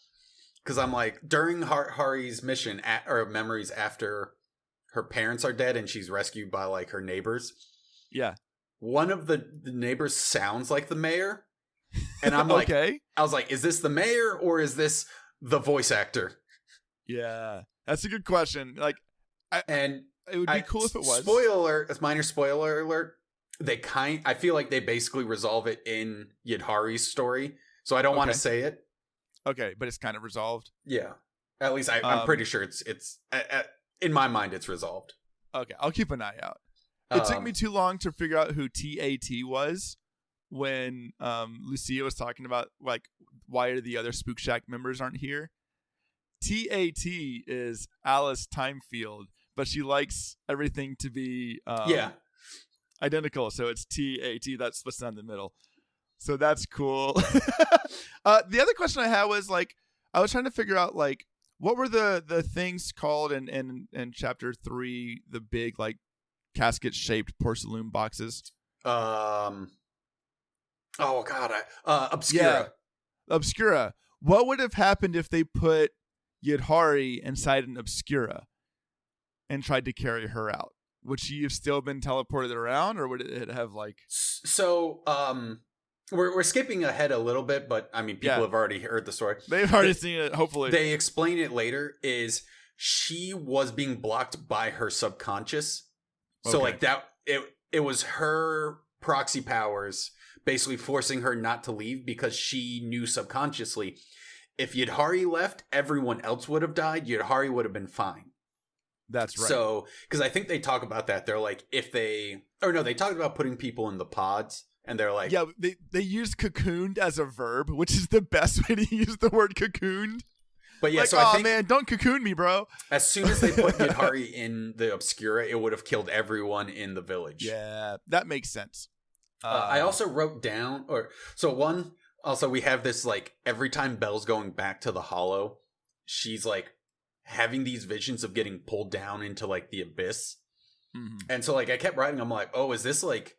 because I'm like, during Hari's mission or memories after her parents are dead and she's rescued by like her neighbors. Yeah. One of the neighbors sounds like the mayor. And I'm like, okay. I was like, is this the mayor or is this the voice actor? Yeah. That's a good question. Like, it would be cool if it was. Minor spoiler alert. I feel like they basically resolve it in Yidhari's story. So I don't want to say it. Okay, but it's kind of resolved. Yeah. At least I'm pretty sure it's in my mind, it's resolved. Okay, I'll keep an eye out. It took me too long to figure out who TAT was when Lucia was talking about like why the other Spook Shack members aren't here. TAT is Alice Timefield, but she likes everything to be identical, so it's TAT. That's split down the middle. So that's cool. The other question I had was like, I was trying to figure out like what were the things called in chapter 3, the big like casket shaped porcelain boxes. Oh god, Obscura. Yeah, Obscura. What would have happened if they put Yidhari inside an Obscura and tried to carry her out? Would she have still been teleported around, or would it have like? So, we're skipping ahead a little bit, but I mean, people have already heard the story. They've already seen it. Hopefully, they explain it later. Is she was being blocked by her subconscious? Okay. So like that, it was her proxy powers basically forcing her not to leave, because she knew subconsciously if Yidhari left, everyone else would have died. Yidhari would have been fine. That's right. So, because I think they talk about that. They're like, they talked about putting people in the pods, and they're like, yeah, they used cocooned as a verb, which is the best way to use the word cocooned. But yeah, like, so I think, man, don't cocoon me, bro. As soon as they put Yidhari in the Obscura, it would have killed everyone in the village. Yeah, that makes sense. I also wrote down, we have this like every time Belle's going back to the Hollow, she's like having these visions of getting pulled down into like the abyss. Mm-hmm. And so like I kept writing, I'm like, oh, is this like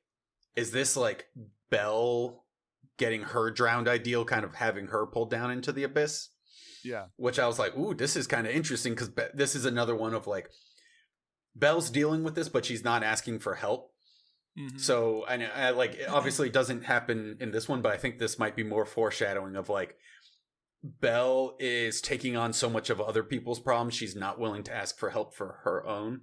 Belle getting her drowned ideal, kind of having her pulled down into the abyss? Yeah. Which I was like, ooh, this is kind of interesting, because this is another one of like Belle's dealing with this, but she's not asking for help. Mm-hmm. So I like, obviously it doesn't happen in this one, but I think this might be more foreshadowing of like Belle is taking on so much of other people's problems, she's not willing to ask for help for her own.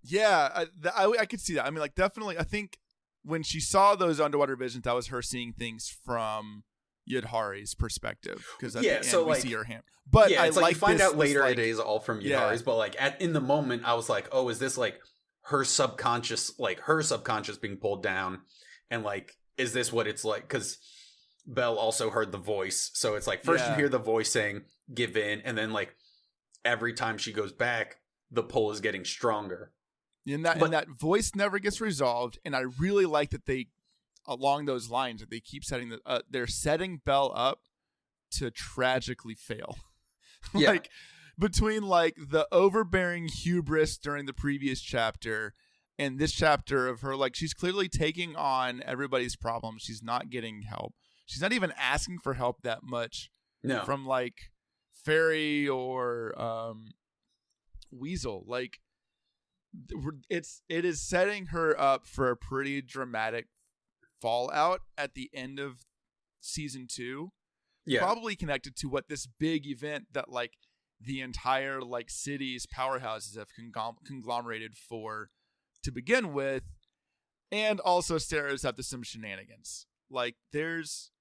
Yeah, I could see that. I mean, like, definitely, I think when she saw those underwater visions, that was her seeing things from Yidhari's perspective, because at the end, we see her hand. But yeah, it's like you find out later it is all from Yidhari's, but like in the moment, I was like, oh, is this like her subconscious being pulled down, and like, is this what it's like? Because Belle also heard the voice, so it's like first you hear the voice saying give in, and then like every time she goes back, the pull is getting stronger. And that voice never gets resolved, and I really like that they, along those lines, that they keep setting they're setting Belle up to tragically fail. Like between like the overbearing hubris during the previous chapter and this chapter of her, like, she's clearly taking on everybody's problems. She's not getting help. She's not even asking for help that much. No. From like fairy or weasel. Like, it is setting her up for a pretty dramatic fallout at the end of season 2. Yeah, probably connected to what this big event that like the entire like city's powerhouses have conglomerated for to begin with, and also stares up to some shenanigans. Like there's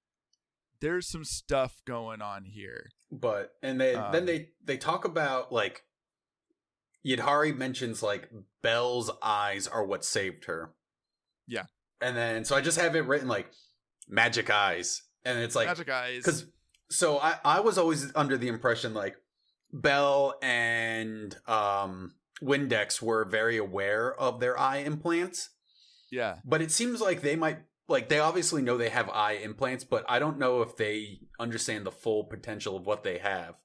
some stuff going on here. But and they talk about like Yidhari mentions like Belle's eyes are what saved her. Yeah. And then so I just have it written like magic eyes. And it's like magic eyes. Because so I was always under the impression like Belle and Windex were very aware of their eye implants. Yeah. But it seems like they might like they obviously know they have eye implants, but I don't know if they understand the full potential of what they have.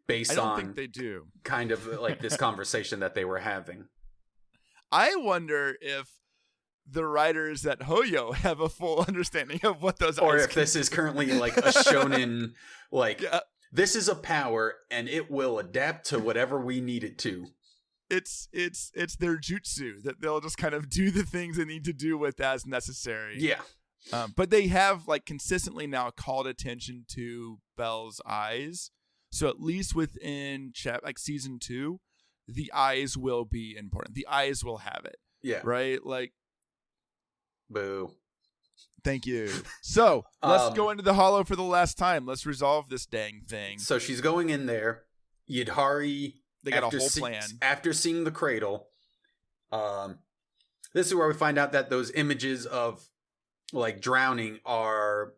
Based on, I don't think they do. Kind of like this conversation that they were having. I wonder if the writers at Hoyo have a full understanding of what those or eyes if this is currently like a shonen, like this is a power and it will adapt to whatever we need it to. It's their jutsu that they'll just kind of do the things they need to do with as necessary. Yeah. But they have like consistently now called attention to Belle's eyes. So at least within like season 2, the eyes will be important. The eyes will have it. Yeah. Right? Like, boo. Thank you. So let's go into the hollow for the last time. Let's resolve this dang thing. So she's going in there. Yidhari. They got a whole plan. After seeing the cradle, this is where we find out that those images of like drowning are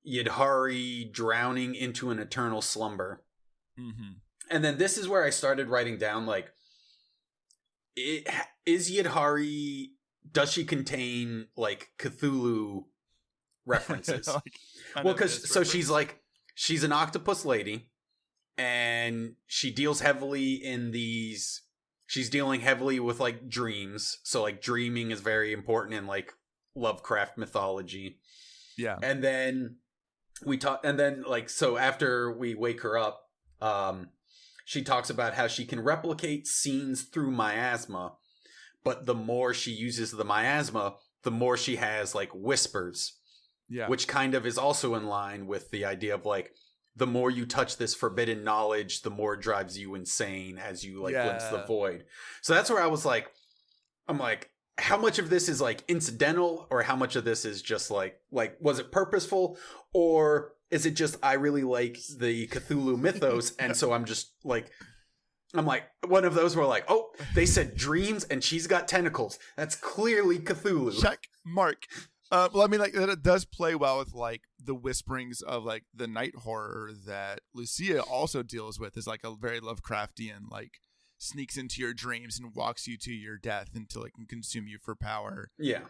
Yidhari drowning into an eternal slumber. Mm-hmm. And then this is where I started writing down like, is Yidhari, does she contain like Cthulhu references? Well, because so she's an octopus lady, and she deals heavily in these. She's dealing heavily with like dreams, so like dreaming is very important in like Lovecraft mythology. Yeah, and then we talk, and then like so after we wake her up. She talks about how she can replicate scenes through miasma, but the more she uses the miasma, the more she has like whispers. Yeah. Which kind of is also in line with the idea of like the more you touch this forbidden knowledge, the more it drives you insane as you like glimpse the void. So that's where I was like, I'm like, how much of this is like incidental, or how much of this is just like was it purposeful, or is it just I really like the Cthulhu mythos, and so I'm like one of those where like, oh, they said dreams and she's got tentacles. That's clearly Cthulhu. Check mark. Well, I mean, like it does play well with like the whisperings of like the night horror that Lucia also deals with, is like a very Lovecraftian, like sneaks into your dreams and walks you to your death until it can consume you for power. Yeah.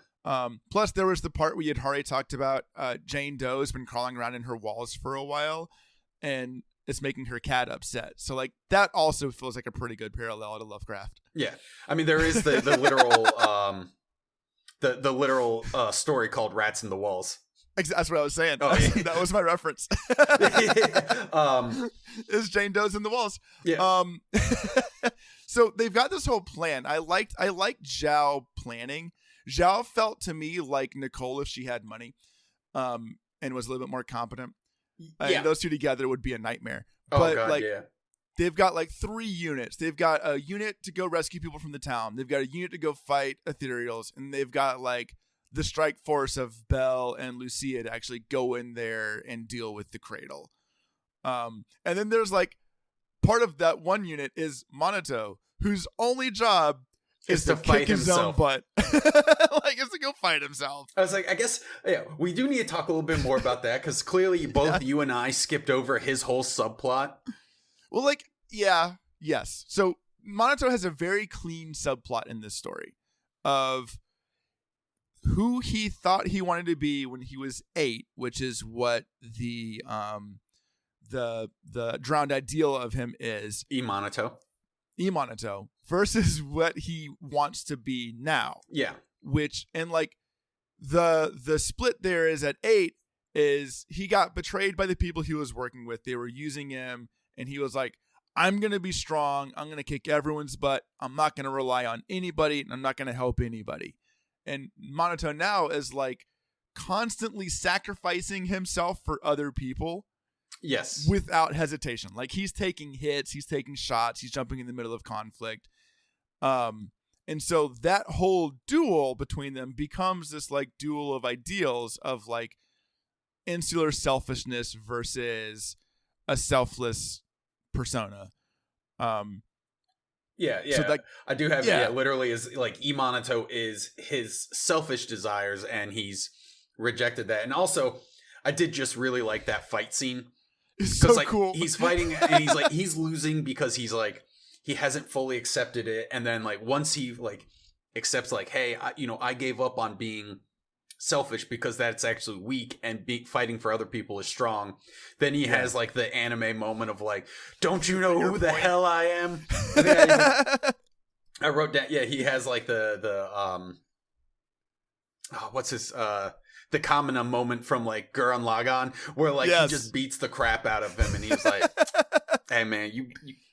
Plus, there was the part we had already talked about. Jane Doe's been crawling around in her walls for a while, and it's making her cat upset. So, like, that also feels like a pretty good parallel to Lovecraft. Yeah, I mean, there is the literal the literal story called "Rats in the Walls." That's what I was saying. Oh, yeah. That was my reference. Is Jane Doe's in the walls? Yeah. So they've got this whole plan. I liked Zhao planning. Zhao felt to me like Nicole if she had money, and was a little bit more competent. Yeah. And those two together would be a nightmare. Oh, but God, like, yeah. They've got like 3 units. They've got a unit to go rescue people from the town. They've got a unit to go fight ethereals, and they've got like the strike force of Belle and Lucia to actually go in there and deal with the cradle. And then there's like part of that one unit is Monato, whose only job is to fight kick his own butt. Like, is to go fight himself. I was like, I guess, yeah, we do need to talk a little bit more about that, because clearly both you and I skipped over his whole subplot. Well, like, yes. So Monato has a very clean subplot in this story of who he thought he wanted to be when he was 8, which is what the drowned ideal of him is. Monato, versus what he wants to be now. Yeah. Which, and like the split there is at 8 is he got betrayed by the people he was working with. They were using him, and he was like, I'm going to be strong. I'm going to kick everyone's butt. I'm not going to rely on anybody, and I'm not going to help anybody. And Minato now is like constantly sacrificing himself for other people. Yes. Without hesitation. Like, he's taking hits, he's taking shots, he's jumping in the middle of conflict. And so that whole duel between them becomes this like duel of ideals of like insular selfishness versus a selfless persona. Yeah. So like, I do have literally is like Minato is his selfish desires, and he's rejected that. And also, I did just really like that fight scene. It's so like, cool. He's fighting, and he's like, he's losing because he's like, he hasn't fully accepted it. And then like once he like accepts like, hey, I gave up on being selfish because that's actually weak, and fighting for other people is strong. Then he has like the anime moment of like, don't you know who the hell I am? I wrote down, he has like what's his the Kamina moment from like Gurren Lagann, where like he just beats the crap out of him, and he's like, hey man,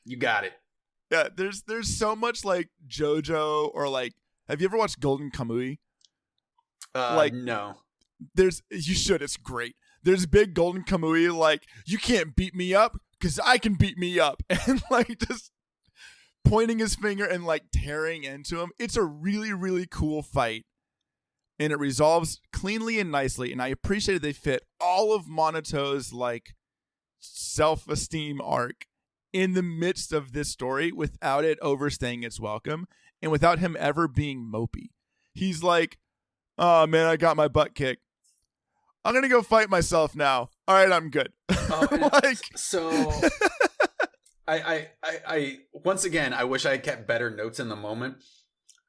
you got it. Yeah, there's so much like JoJo, or like, have you ever watched Golden Kamuy? No. You should, it's great. There's big Golden Kamuy like, you can't beat me up because I can beat me up, and like just pointing his finger and like tearing into him. It's a really, really cool fight. And it resolves cleanly and nicely. And I appreciated they fit all of Monato's like self-esteem arc in the midst of this story without it overstaying its welcome, and without him ever being mopey. He's like, oh man, I got my butt kicked. I'm going to go fight myself now. All right, I'm good. So I once again, I wish I had kept better notes in the moment.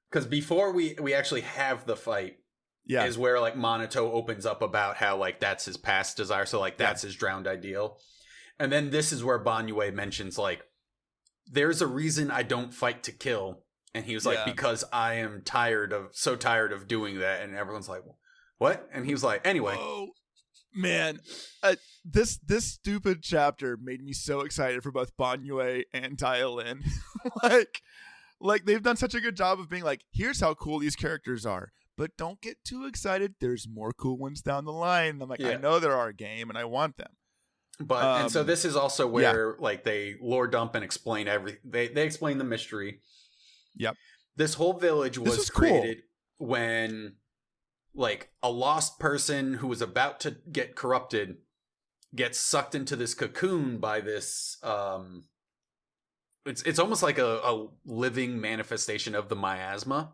Because before we actually have the fight, is where like Minato opens up about how like that's his past desire, so like that's his drowned ideal. And then this is where Banyue mentions like, there's a reason I don't fight to kill, and he was like, because I am so tired of doing that. And everyone's like, what? And he was like, anyway. Whoa. Man, this stupid chapter made me so excited for both Banyue and Dial-In. like they've done such a good job of being like, here's how cool these characters are, but don't get too excited. There's more cool ones down the line. And I'm like, I know there are a game, and I want them. But and so this is also where like they lore dump and explain everything. They explain the mystery. Yep. This whole village was created when like a lost person who was about to get corrupted gets sucked into this cocoon by this it's almost like a living manifestation of the miasma.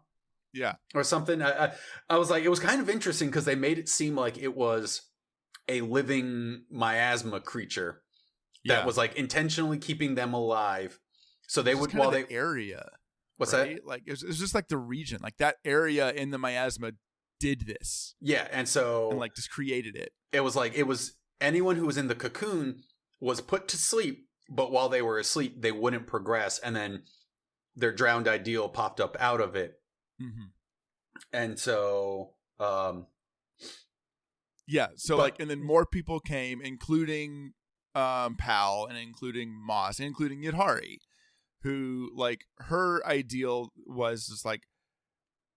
Yeah. Or something. I was like, it was kind of interesting because they made it seem like it was a living miasma creature that was like intentionally keeping them alive. So they would, while they area. What's right? that? Like it was just like the region, like that area in the miasma did this. Yeah. And so, and like just created it. It was like, anyone who was in the cocoon was put to sleep, but while they were asleep, they wouldn't progress. And then their drowned ideal popped up out of it. Mm-hmm. And so, and then more people came, including Pal, and including Moss, and including Yidhari, who like her ideal was just like,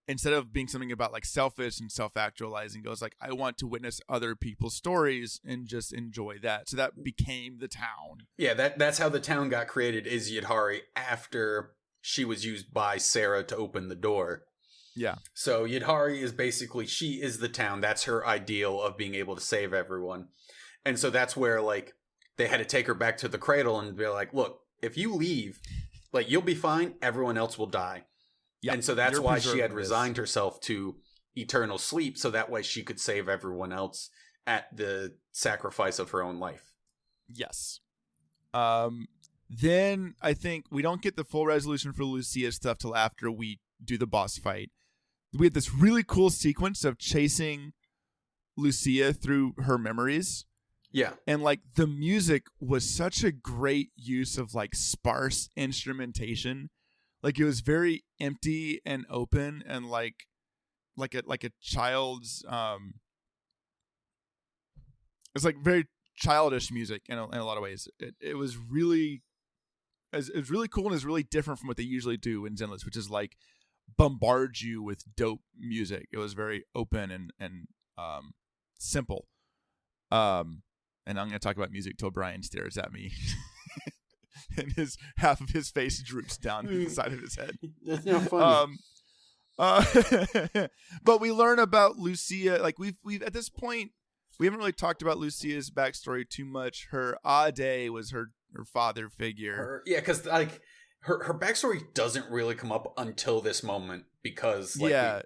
instead of being something about like selfish and self-actualizing, goes like, I want to witness other people's stories and just enjoy that. So that became the town. Yeah, that's how the town got created, is Yidhari, after she was used by Sarah to open the door. Yeah. So Yidhari is basically, she is the town. That's her ideal of being able to save everyone. And so that's where like they had to take her back to the cradle and be like, look, if you leave, like you'll be fine. Everyone else will die. Yep. And so that's why she had resigned herself to eternal sleep. So that way she could save everyone else at the sacrifice of her own life. Yes. Then I think we don't get the full resolution for Lucia's stuff till after we do the boss fight. We had this really cool sequence of chasing Lucia through her memories. Yeah. And like the music was such a great use of like sparse instrumentation. Like it was very empty and open, and like a child's it's like very childish music in a lot of ways. It was really cool and is really different from what they usually do in Zenless, which is like bombard you with dope music. It was very open and simple. And I'm going to talk about music till Brian stares at me. And half of his face droops down to the side of his head. That's not funny. But we learn about Lucia. Like we've at this point, we haven't really talked about Lucia's backstory too much. Her Ade was her father figure. Because like her backstory doesn't really come up until this moment because but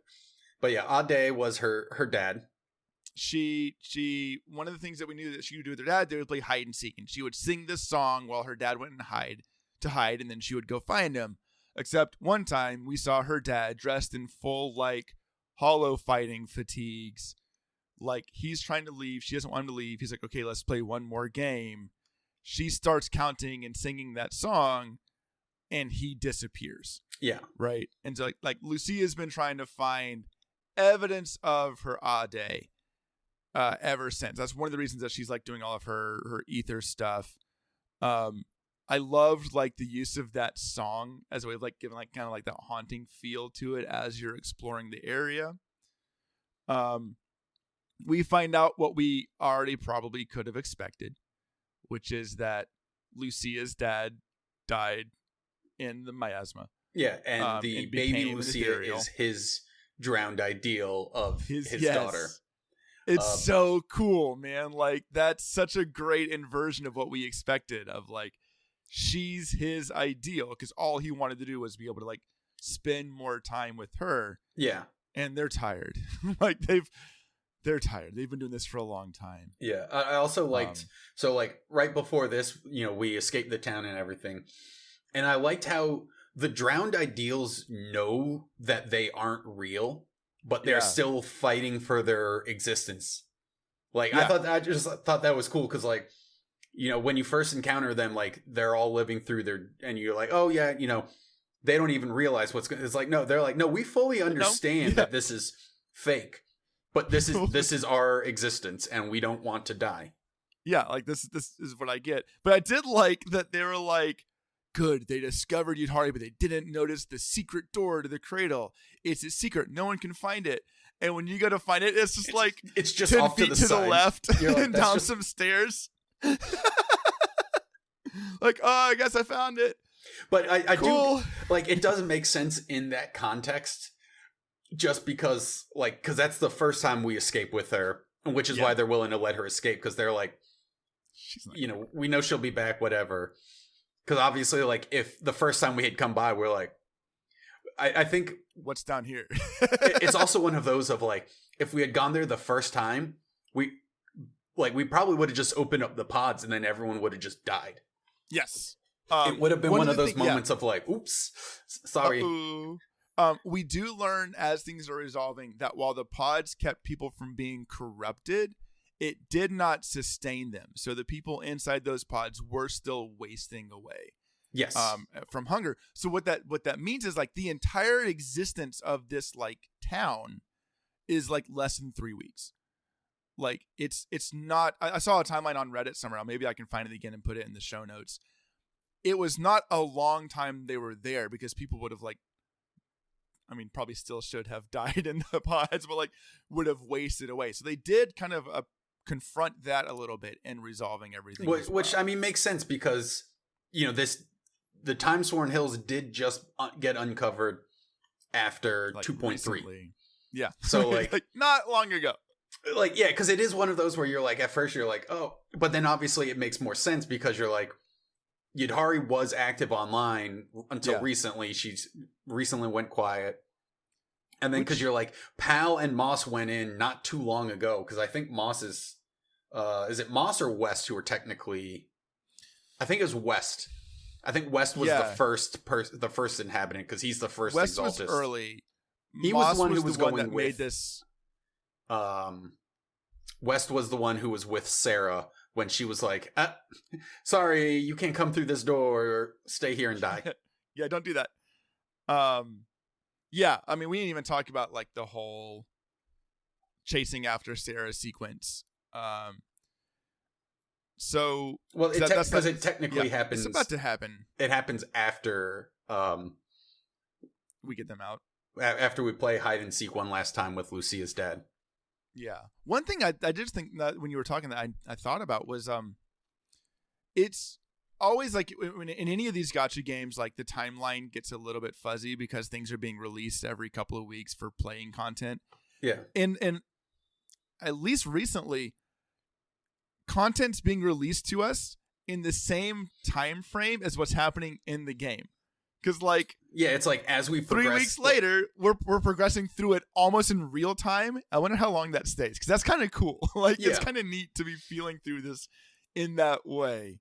Ade was her dad. She one of the things that we knew that she would do with her dad, they would play hide and seek, and she would sing this song while her dad went and hide, and then she would go find him. Except one time we saw her dad dressed in full like hollow fighting fatigues. Like he's trying to leave, she doesn't want him to leave. He's like, okay, let's play one more game. She starts counting and singing that song, and he disappears. Yeah. Right. And so like Lucia's been trying to find evidence of her Ade ever since. That's one of the reasons that she's like doing all of her ether stuff. I loved like the use of that song as a way of like giving like kind of like that haunting feel to it as you're exploring the area. We find out what we already probably could have expected, which is that Lucia's dad died in the miasma. Yeah, and the baby Lucia is his drowned ideal of his daughter. It's so cool, man. Like that's such a great inversion of what we expected of like she's his ideal because all he wanted to do was be able to like spend more time with her. Yeah. And they're tired. Like they're tired. They've been doing this for a long time. Yeah. I also liked so like right before this, we escaped the town and everything. And I liked how the drowned ideals know that they aren't real, but they're still fighting for their existence. Like I just thought that was cool because like, when you first encounter them, like they're all living through and you're like, oh yeah, they don't even realize what's going. It's like no, they're like no, we fully understand that this is fake, but this is our existence, and we don't want to die. Yeah, like this is what I get. But I did like that they were like, good, they discovered Yidhari, but they didn't notice the secret door to the cradle. It's a secret. No one can find it. And when you go to find it, it's just like it's just 10 off feet to the left like, and down some stairs. Like, oh, I guess I found it. But I do like it doesn't make sense in that context just because that's the first time we escape with her, which is why they're willing to let her escape because they're like, we know she'll be back, whatever. Because obviously, like, if the first time we had come by, we're like, I think what's down here? It's also one of those of like, if we had gone there the first time, we probably would have just opened up the pods and then everyone would have just died. Yes. It would have been one of those moments of like, oops, sorry. We do learn as things are resolving that while the pods kept people from being corrupted, it did not sustain them. So the people inside those pods were still wasting away. Yes. From hunger. So what that means is like the entire existence of this like town is like less than 3 weeks. Like it's not. I saw a timeline on Reddit somewhere. Maybe I can find it again and put it in the show notes. It was not a long time they were there because people would have like, I mean, probably still should have died in the pods, but like would have wasted away. So they did kind of confront that a little bit in resolving everything. Which I mean makes sense because the Timesworn Hills did just get uncovered after like 2.3. Yeah. So like, like not long ago. Like yeah, because it is one of those where you're like at first you're like oh, but then obviously it makes more sense because you're like Yidhari was active online until recently. She's recently went quiet. And then because you're like, Pal and Moss went in not too long ago. Because I think Moss is it Moss or West who are technically... I think it was West. I think West was the first inhabitant because he's the first West Exaltus. Was early. He Moss was the one who was the going one that with... made this... West was the one who was with Sarah when she was like, sorry, you can't come through this door or stay here and die. Yeah, don't do that. Yeah, I mean, we didn't even talk about like the whole chasing after Sarah sequence. So well, because it technically happens. It's about to happen. It happens after we get them out. After we play hide and seek one last time with Lucia's dad. Yeah. One thing I just think that when you were talking that I thought about was it's always like in any of these gacha games, like the timeline gets a little bit fuzzy because things are being released every couple of weeks for playing content. Yeah. And at least recently, content's being released to us in the same time frame as what's happening in the game. Because it's like as we progress, 3 weeks later, we're progressing through it almost in real time. I wonder how long that stays, because that's kind of cool. It's kind of neat to be feeling through this in that way.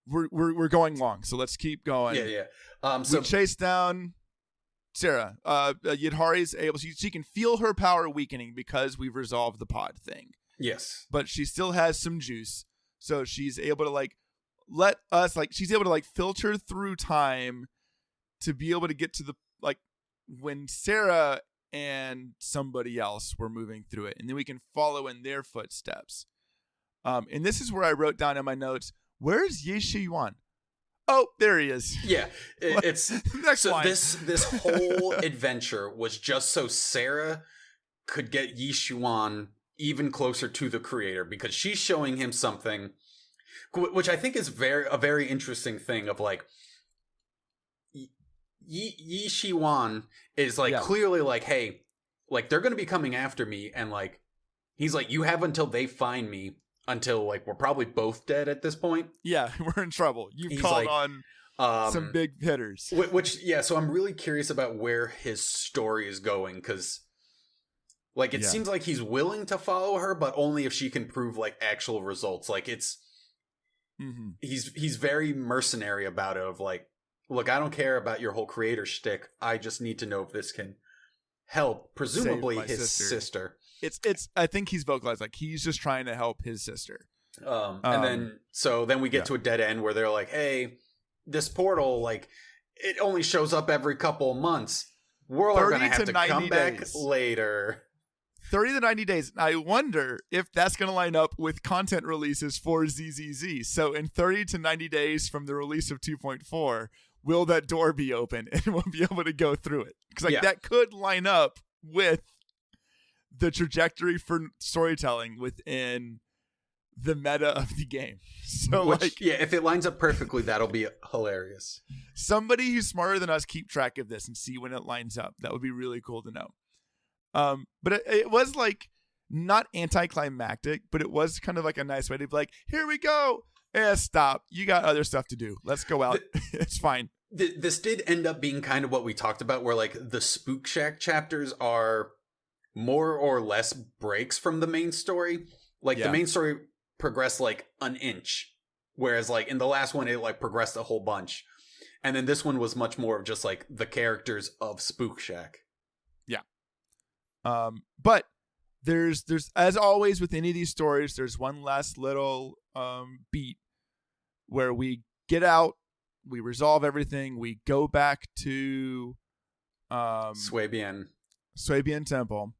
We're going long, so let's keep going. So we chase down Sarah. Yidhari's able, she can feel her power weakening because we've resolved the pod thing. Yes, but she still has some juice, so she's able to let us she's able to filter through time to be able to get to the when Sarah and somebody else were moving through it, and then we can follow in their footsteps. And this is where I wrote down in my notes, where's Yi Yuan? Oh, there he is. Yeah, it's next so line. This whole adventure was just so Sarah could get Yi Yuan even closer to the creator, because she's showing him something, which I think is a very interesting thing of Yi Yuan is clearly hey, they're going to be coming after me, and he's you have until they find me, until we're probably both dead at this point. Yeah, we're in trouble. You've called on some big hitters. So I'm really curious about where his story is going, because it seems like he's willing to follow her, but only if she can prove actual results. He's very mercenary about it, of look, I don't care about your whole creator shtick. I just need to know if this can help, presumably his sister. It's I think he's vocalized he's just trying to help his sister. And then we get to a dead end where they're hey, this portal, it only shows up every couple of months. We're going to have to come back later. 30 to 90 days. I wonder if that's going to line up with content releases for ZZZ. So in 30 to 90 days from the release of 2.4, will that door be open and we'll be able to go through it? Because that could line up with the trajectory for storytelling within the meta of the game. So if it lines up perfectly, that'll be hilarious. Somebody who's smarter than us keep track of this and see when it lines up. That would be really cool to know. But it was not anticlimactic, but it was kind of a nice way to be here we go. Stop. You got other stuff to do. Let's go out. It's fine. This did end up being kind of what we talked about, where the Spook Shack chapters are more or less breaks from the main story. The main story progressed an inch, whereas in the last one it progressed a whole bunch, and then this one was much more of just the characters of Spook Shack. But there's as always with any of these stories, there's one last little beat where we get out, we resolve everything, we go back to Swabian Temple,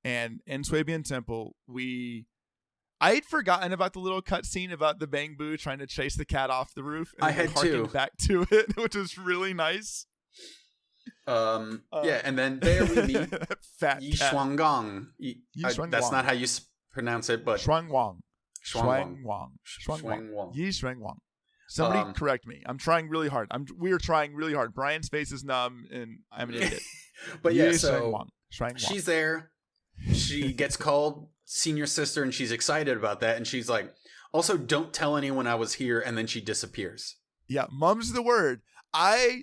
and in Swabian Temple I had forgotten about the little cutscene about the Bangbu trying to chase the cat off the roof. And I had too. Back to it, which was really nice. And then there we meet Fat Yi Shuanggang. That's not how you pronounce it, but Shuangwang. Yi Shuangwang. Somebody correct me. I'm trying really hard. We are trying really hard. Brian's face is numb, and I'm an idiot. But Yi so Shuangwang. She's there. She gets called senior sister, and she's excited about that. And she's also, don't tell anyone I was here. And then she disappears. Yeah, mum's the word.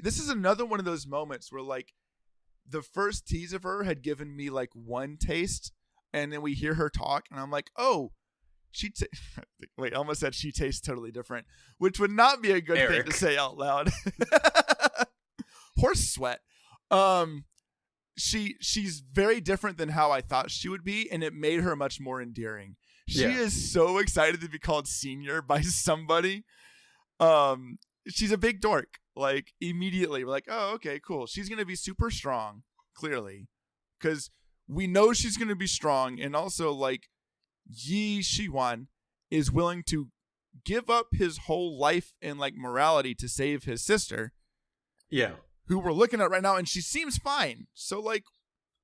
This is another one of those moments where the first tease of her had given me one taste, and then we hear her talk, and I'm oh, wait, I almost said she tastes totally different, which would not be a good thing to say out loud. Horse sweat. She's very different than how I thought she would be, and it made her much more endearing. She is so excited to be called senior by somebody. She's a big dork. Immediately we're oh, okay, cool. She's gonna be super strong, clearly, because we know she's gonna be strong, and also Yi Yuan is willing to give up his whole life and like morality to save his sister. Yeah. Who we're looking at right now, and she seems fine. So like,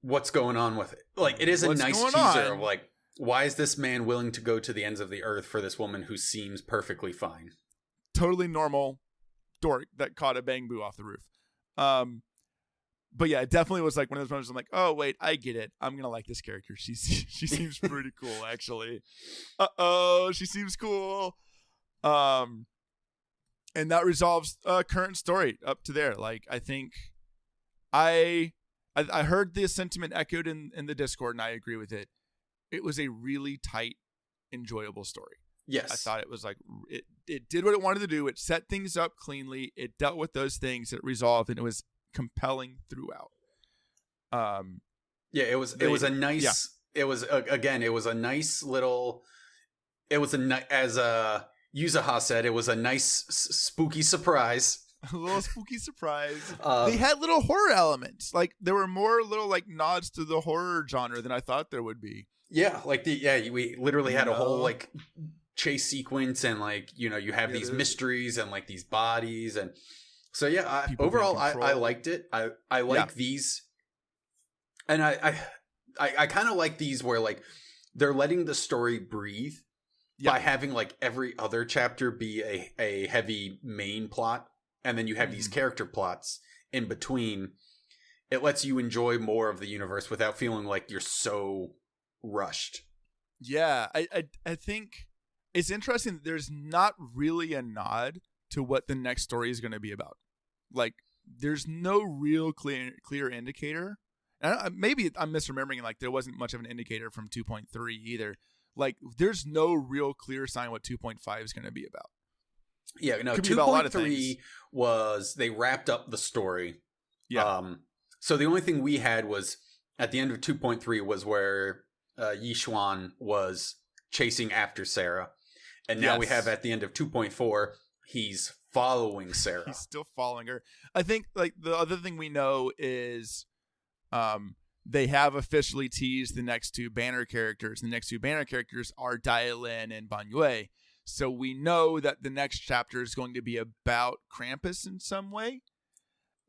what's going on with it? Like, it is a nice teaser of like, why is this man willing to go to the ends of the earth for this woman who seems perfectly fine? Totally normal dork that caught a bang boo off the roof. But yeah, it definitely was like one of those moments I'm like, oh wait, I get it. I'm gonna like this character. She seems pretty cool, actually. She seems cool. And that resolves current story up to there. Like, I think I heard the sentiment echoed in the Discord, and I agree with it. It was a really tight, enjoyable story. Yes. I thought it was like, it did what it wanted to do. It set things up cleanly. It dealt with those things. It resolved, and it was compelling throughout. Yeah, it was a nice, yeah. It was a nice little, as Yuzaha said, it was a nice spooky surprise. A little spooky surprise. They had little horror elements. Like, there were more little like nods to the horror genre than I thought there would be. Yeah, like we literally had a whole like chase sequence, and like, you have these mysteries and like these bodies, and so yeah. Overall, I liked it. I like these, and I kind of like these where like they're letting the story breathe by having like every other chapter be a heavy main plot. And then you have these character plots in between. It lets you enjoy more of the universe without feeling like you're so rushed. Yeah, I think it's interesting that there's not really a nod to what the next story is going to be about. Like, there's no real clear indicator. And maybe I'm misremembering, like, there wasn't much of an indicator from 2.3 either. Like, there's no real clear sign what 2.5 is going to be about. Yeah, no, 2.3 was, they wrapped up the story. Yeah. So the only thing we had was, at the end of 2.3 was where Yishuan was chasing after Sarah. And now we have at the end of 2.4, he's following Sarah. He's still following her. I think, like, the other thing we know is they have officially teased the next two banner characters. The next two banner characters are Dialin and Banyue. So we know that the next chapter is going to be about Krampus in some way.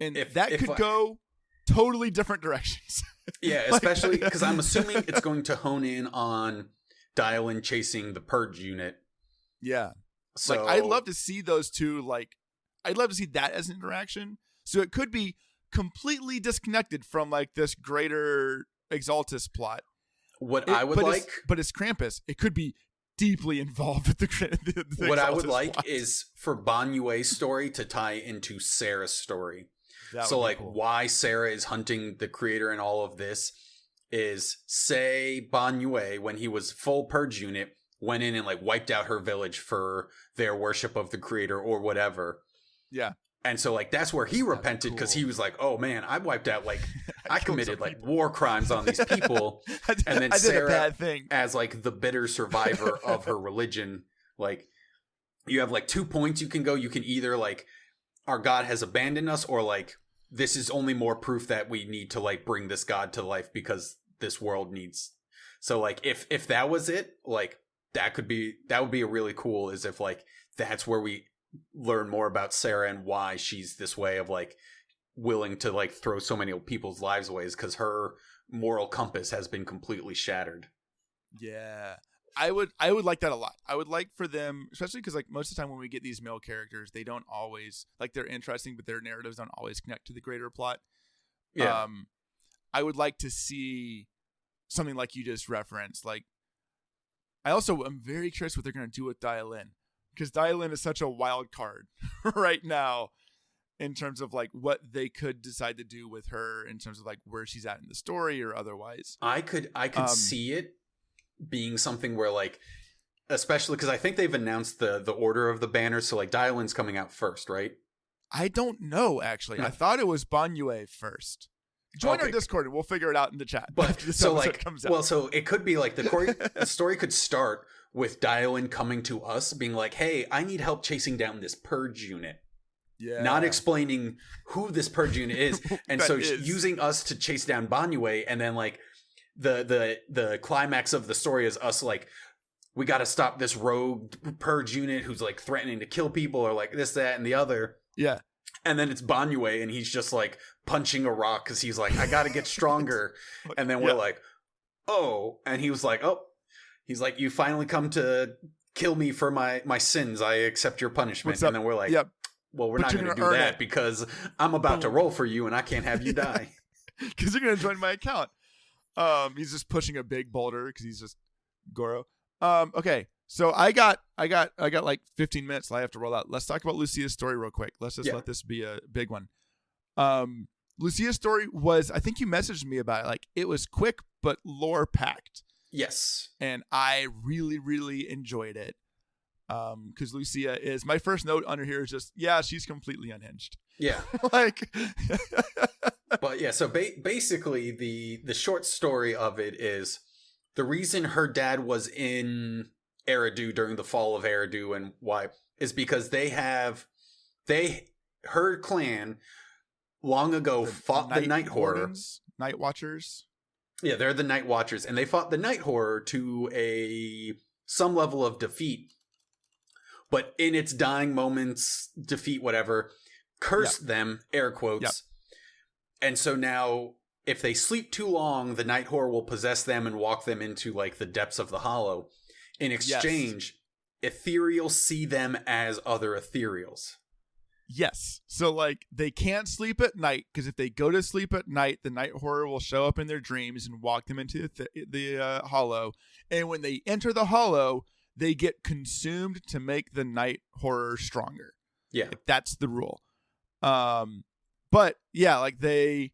And that could go totally different directions. Yeah, especially because I'm assuming it's going to hone in on Dialin chasing the Purge unit. Yeah. So like, I'd love to see those two, like, I'd love to see that as an interaction. So it could be completely disconnected from like this greater Exaltus plot. But it's Krampus. It could be deeply involved with the what I would like plot. Is for Banyue's story to tie into Sarah's story. So like cool. Why Sarah is hunting the creator in all of this is, say Banyue, when he was full Purge unit, went in and like wiped out her village for their worship of the creator or whatever. Yeah. And so like that's where he repented, because he was like, oh man, I wiped out, like I committed like war crimes on these people. And then Sarah, as like the bitter survivor of her religion, like you have like 2 points you can go. You can either like, our God has abandoned us, or like, this is only more proof that we need to like bring this God to life because this world needs. So like if that was it, like that would be a really cool, is if like that's where we learn more about Sarah and why she's this way of like willing to like throw so many people's lives away, is because her moral compass has been completely shattered. Yeah. I would like that a lot. I would like for them, especially because like most of the time when we get these male characters, they don't always, like, they're interesting, but their narratives don't always connect to the greater plot. Yeah. I would like to see something like you just referenced. Like, I also am very curious what they're going to do with Dialin, because Dialin is such a wild card right now in terms of like what they could decide to do with her in terms of like where she's at in the story or otherwise. I could see it being something where like, especially because I think they've announced the order of the banners, so like Dialin's coming out first, right? I don't know, actually. I thought it was Banyue first. Join our Discord and we'll figure it out in the chat. But so like, comes out. Well, so it could be like the story could start with Dialin coming to us being like, hey, I need help chasing down this Purge unit. Yeah. Not explaining who this Purge unit is. And so using us to chase down Banyue, and then like the climax of the story is us like we got to stop this rogue purge unit who's like threatening to kill people or like this, that, and the other. Yeah. And then it's Banyue, and he's just like punching a rock because he's like, I got to get stronger. And then we're like, oh. And he was like, oh. He's like, you finally come to kill me for my sins. I accept your punishment. And then we're like, well, we're not going to do that because I'm about to roll for you and I can't have you die. Because you're going to join my account. He's just pushing a big boulder because he's just Goro. Okay. So I got like 15 minutes till I have to roll out. Let's talk about Lucia's story real quick. Let's just let this be a big one. Lucia's story was, I think you messaged me about it. Like, it was quick but lore packed. Yes. And I really, really enjoyed it. Because Lucia is, my first note under here is just, she's completely unhinged. Yeah. Like. But yeah, so basically the short story of it is the reason her dad was in Eridu during the fall of Eridu and why is because her clan long ago fought the Night Horror. Night Watchers. Yeah, they're the Night Watchers, and they fought the Night Horror to some level of defeat. But in its dying moments, defeat, whatever, cursed them, air quotes. Yep. And so now, if they sleep too long, the Night Horror will possess them and walk them into like the depths of the Hollow. In exchange, ethereals see them as other ethereals. Yes. So like they can't sleep at night because if they go to sleep at night, the Night Horror will show up in their dreams and walk them into the Hollow. And when they enter the Hollow, they get consumed to make the Night Horror stronger. Yeah. Like, that's the rule. But yeah, like they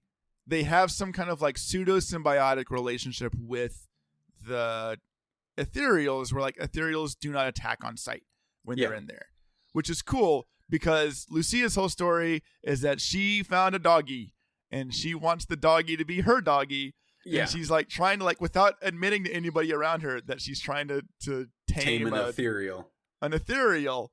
have some kind of like pseudo symbiotic relationship with the ethereals, where like ethereals do not attack on sight when they're in there, which is cool because Lucia's whole story is that she found a doggy and she wants the doggy to be her doggy. Yeah. And she's like trying to, like, without admitting to anybody around her, that she's trying to tame an ethereal. An ethereal.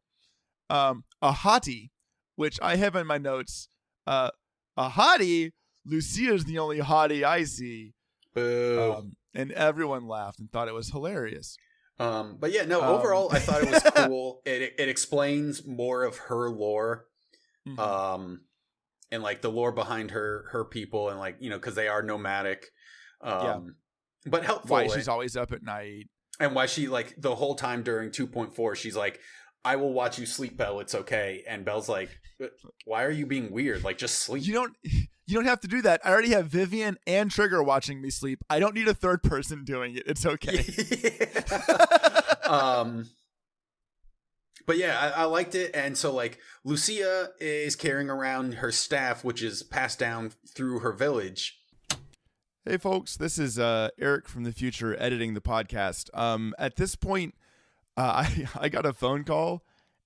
A hottie, which I have in my notes. A hottie, Lucia's the only hottie I see. Boo. And everyone laughed and thought it was hilarious. But yeah, no, overall, I thought it was cool. It explains more of her lore. Mm-hmm. And like the lore behind her people, and like, you know, because they are nomadic. But helpful. Why she's always up at night. And why she, like, the whole time during 2.4, she's like, I will watch you sleep, Belle. It's okay. And Belle's like, why are you being weird? Like, just sleep. You don't have to do that. I already have Vivian and Trigger watching me sleep. I don't need a third person doing it. It's okay. But yeah, I liked it. And so, like, Lucia is carrying around her staff, which is passed down through her village. Hey, folks, this is Eric from the future editing the podcast. At this point, I got a phone call,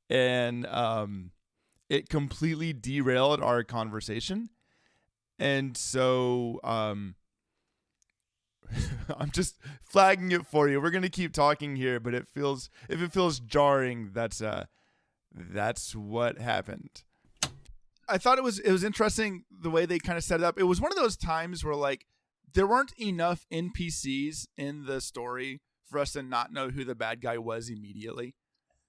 and it completely derailed our conversation. And so I'm just flagging it for you. We're going to keep talking here, but if it feels jarring, that's what happened. I thought it was interesting the way they kind of set it up. It was one of those times where, like, there weren't enough NPCs in the story for us to not know who the bad guy was immediately.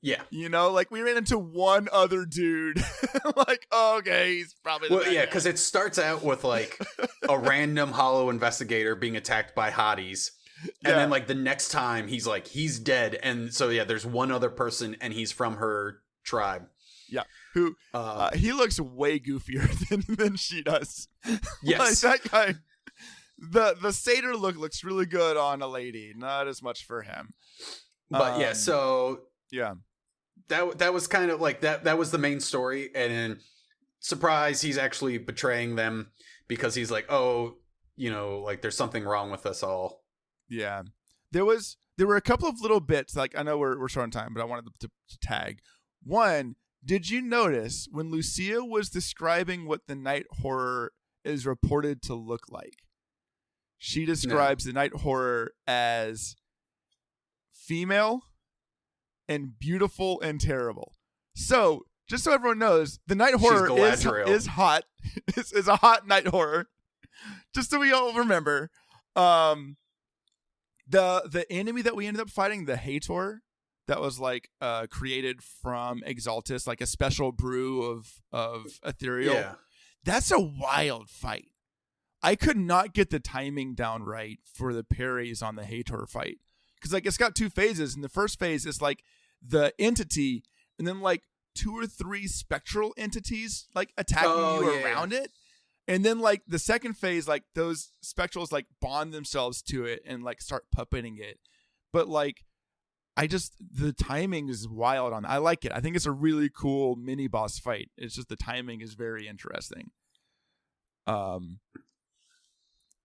Yeah. You know, like, we ran into one other dude. Like, oh, okay, he's probably the bad guy. Because it starts out with, like, a random hollow investigator being attacked by Hatis. And then, like, the next time, he's like, he's dead. And so, yeah, there's one other person, and he's from her tribe. Yeah. Who, he looks way goofier than she does. Yes. Like, that guy... The satyr looks really good on a lady, not as much for him. But yeah, so yeah, that was kind of like that was the main story, and then surprise, he's actually betraying them because he's like, oh, you know, like there's something wrong with us all. Yeah, there were a couple of little bits, like, I know we're short on time, but I wanted to tag one. Did you notice when Lucia was describing what the Night Horror is reported to look like? She describes the Night Horror as female and beautiful and terrible. So, just so everyone knows, the Night Horror is hot. is a hot Night Horror. Just so we all remember. The enemy that we ended up fighting, the Hator, that was like created from Exaltus, like a special brew of ethereal. Yeah. That's a wild fight. I could not get the timing down right for the parries on the Hator fight. Because like it's got two phases. And the first phase is like the entity, and then like 2 or 3 spectral entities like attacking you around it. And then like the second phase, like those spectrals like bond themselves to it and like start puppeting it. But like the timing is wild on that. I like it. I think it's a really cool mini boss fight. It's just the timing is very interesting.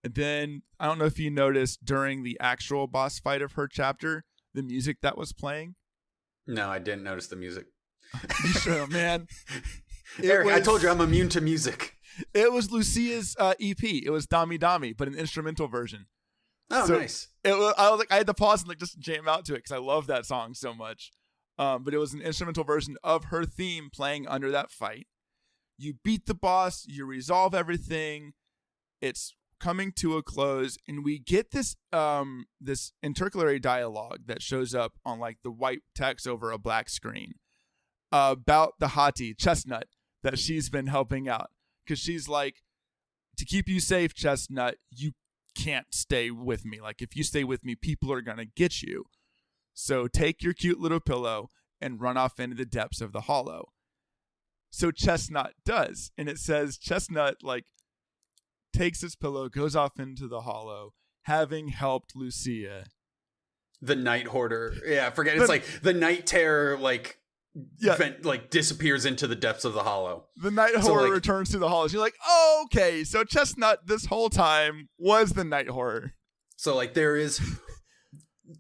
And then I don't know if you noticed during the actual boss fight of her chapter, the music that was playing. No, I didn't notice the music. Sure, man. Eric, I told you I'm immune to music. It was Lucia's EP. It was Dami Dami, but an instrumental version. Oh, so nice. I was like, I had to pause and like just jam out to it because I love that song so much. But it was an instrumental version of her theme playing under that fight. You beat the boss. You resolve everything. It's coming to a close, and we get this this intercalary dialogue that shows up on like the white text over a black screen about the Hati Chestnut that she's been helping out, because she's like, to keep you safe, Chestnut, you can't stay with me. Like if you stay with me, people are gonna get you. So take your cute little pillow and run off into the depths of the hollow. So Chestnut does, and it says Chestnut like takes his pillow, goes off into the hollow, having helped Lucia. The Night Hoarder. Yeah, I forget. It's like the Night Terror, like, like disappears into the depths of the hollow. The Night Horror returns to the hollow. You're like, oh, okay. So Chestnut this whole time was the Night Horror. So like there is,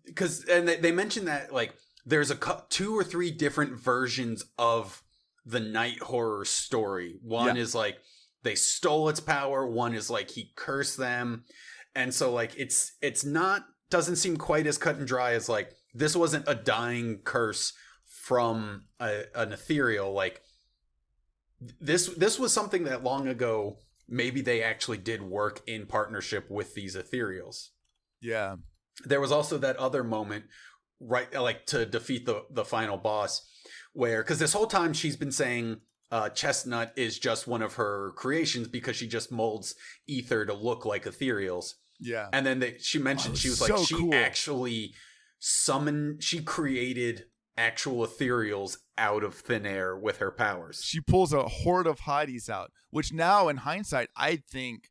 because, and they mentioned that like there's 2 or 3 different versions of the Night Horror story. One is like, they stole its power. One is like he cursed them. And so like it's not, doesn't seem quite as cut and dry as like this wasn't a dying curse from an ethereal. Like this was something that long ago maybe they actually did work in partnership with these ethereals. Yeah. There was also that other moment, right, like to defeat the final boss, where, because this whole time she's been saying Chestnut is just one of her creations because she just molds ether to look like ethereals. Yeah. And then she mentioned, she was like, so she cool. actually she created actual ethereals out of thin air with her powers. She pulls a horde of Hatis out, which now in hindsight, I think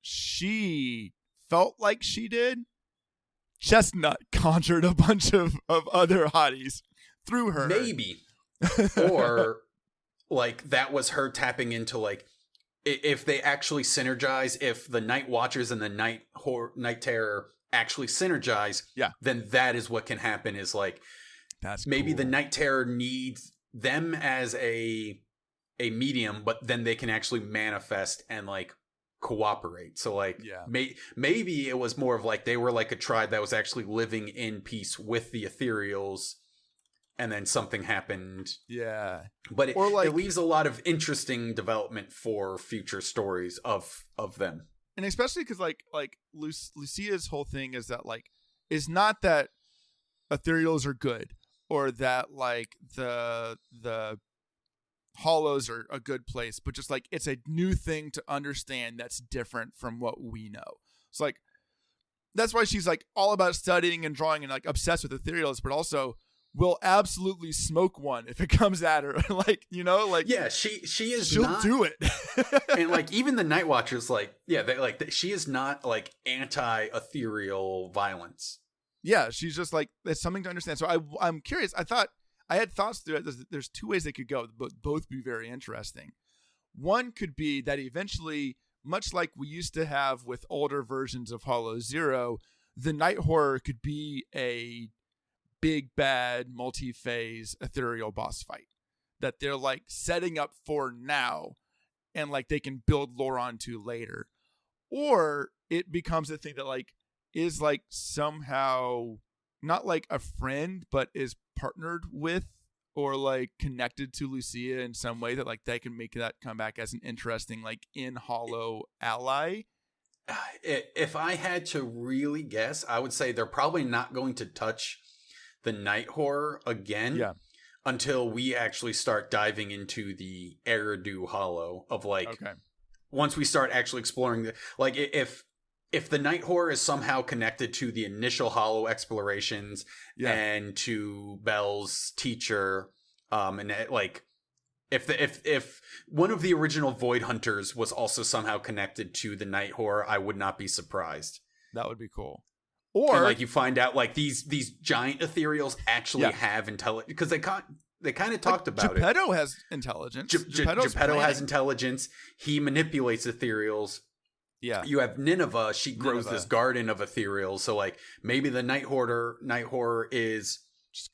she felt like she did. Chestnut conjured a bunch of other Hatis through her. Maybe. Or like that was her tapping into like, if they actually synergize, if the Night Watchers and the Night Terror actually synergize, then that is what can happen, is like, that's maybe cool. The Night Terror needs them as a medium, but then they can actually manifest and like cooperate. So like maybe it was more of like they were like a tribe that was actually living in peace with the ethereals, and then something happened. Yeah. But it leaves a lot of interesting development for future stories of them. And especially because like Lucia's whole thing is that like, is not that ethereals are good or that like the hollows are a good place, but just like it's a new thing to understand that's different from what we know. It's like, that's why she's like all about studying and drawing and like obsessed with ethereals, but also will absolutely smoke one if it comes at her. Like, you know, like, yeah, she'll do it. And like even the Night Watchers, like, yeah, they like, she is not like anti-ethereal violence. Yeah, she's just like, it's something to understand. So I'm curious. I had thoughts through it. There's 2 ways they could go, but both be very interesting. One could be that eventually, much like we used to have with older versions of Hollow Zero, the Night Horror could be a big bad multi-phase ethereal boss fight that they're like setting up for now, and like they can build lore onto later. Or it becomes a thing that like is like somehow not like a friend, but is partnered with or like connected to Lucia in some way that like they can make that come back as an interesting like in hollow ally. If I had to really guess, I would say they're probably not going to touch the night horror again until we actually start diving into the Eridu Hollow of like once we start actually exploring the like if the night horror is somehow connected to the initial Hollow explorations and to Belle's teacher and like if one of the original Void Hunters was also somehow connected to the night horror, I would not be surprised. That would be cool. Or and, like you find out like these giant ethereals actually have intelligence because they kind of talked about Geppetto it. Geppetto has intelligence. Geppetto has intelligence. He manipulates ethereals. Yeah. You have Nineveh. She grows this garden of ethereals. So like maybe the night horror is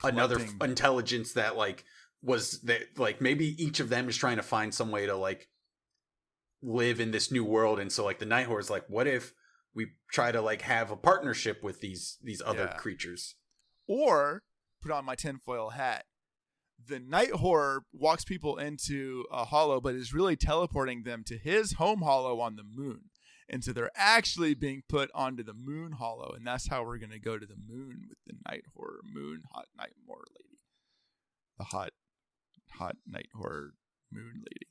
another intelligence that like was that like maybe each of them is trying to find some way to like live in this new world. And so like the night horror is like, what if we try to like have a partnership with these other creatures? Or put on my tinfoil hat. The night horror walks people into a hollow, but is really teleporting them to his home hollow on the moon. And so they're actually being put onto the moon hollow. And that's how we're going to go to the moon with the night horror moon hot night horror lady. The hot night horror moon lady.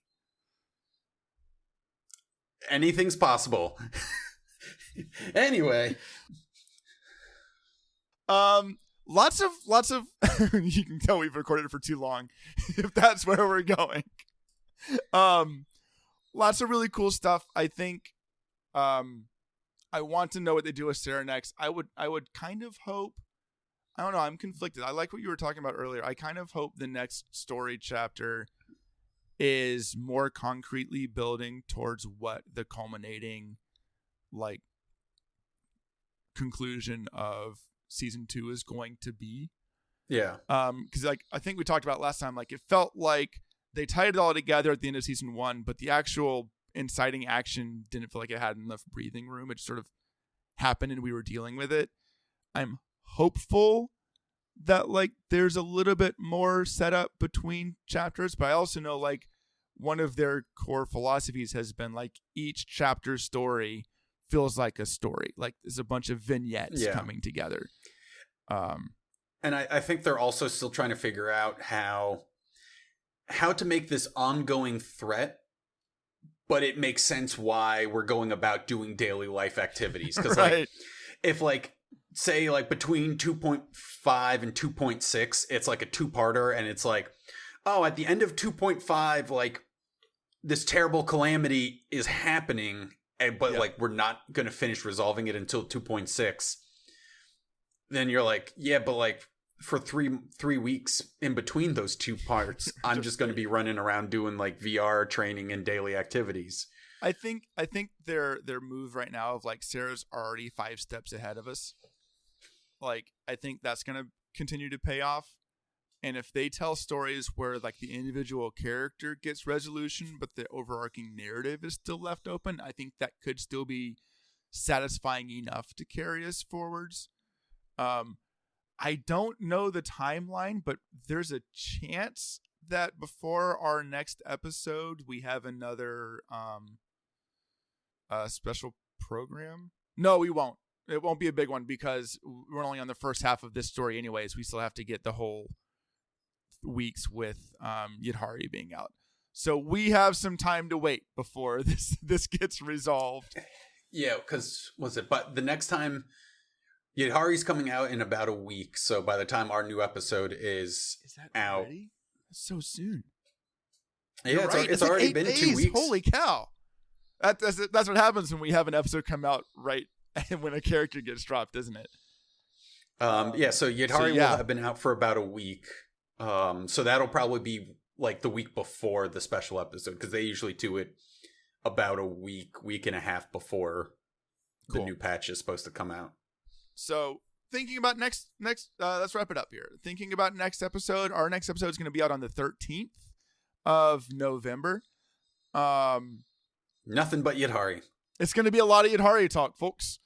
Anything's possible. Anyway. Lots of you can tell we've recorded for too long if that's where we're going. Lots of really cool stuff. I think I want to know what they do with Sarah next. I would kind of hope, I don't know, I'm conflicted. I like what you were talking about earlier. I kind of hope the next story chapter is more concretely building towards what the culminating like conclusion of season 2 is going to be. Yeah. Because like I think we talked about last time, like it felt like they tied it all together at the end of season 1, but the actual inciting action didn't feel like it had enough breathing room. It just sort of happened and we were dealing with it. I'm hopeful that like there's a little bit more setup between chapters, but I also know like one of their core philosophies has been like each chapter story feels like a story. Like there's a bunch of vignettes coming together. And I think they're also still trying to figure out how to make this ongoing threat, but it makes sense why we're going about doing daily life activities. Because like if like say like between 2.5 and 2.6, it's like a two-parter, and it's like, oh, at the end of 2.5, like this terrible calamity is happening, but like we're not going to finish resolving it until 2.6. Then you're like, yeah, but like for three weeks in between those two parts, I'm just going to be running around doing like VR training and daily activities. I think their move right now of like Sarah's already 5 steps ahead of us. Like I think that's going to continue to pay off. And if they tell stories where like the individual character gets resolution, but the overarching narrative is still left open, I think that could still be satisfying enough to carry us forwards. I don't know the timeline, but there's a chance that before our next episode, we have another special program. No, we won't. It won't be a big one because we're only on the first half of this story anyways. We still have to get the whole weeks with Yidhari being out. So we have some time to wait before this gets resolved. Yeah, because but the next time Yidhari's coming out in about a week, so by the time our new episode is that out, already? That's so soon. Yeah, it's already like been 2 weeks. Holy cow! That's what happens when we have an episode come out right when a character gets dropped, isn't it? Yeah. So Yidhari will have been out for about a week. So that'll probably be like the week before the special episode because they usually do it about a week and a half before the new patch is supposed to come out. So thinking about next, let's wrap it up here. Thinking about next episode, our next episode is going to be out on the 13th of November. Nothing but Yidhari. It's going to be a lot of Yidhari talk, folks.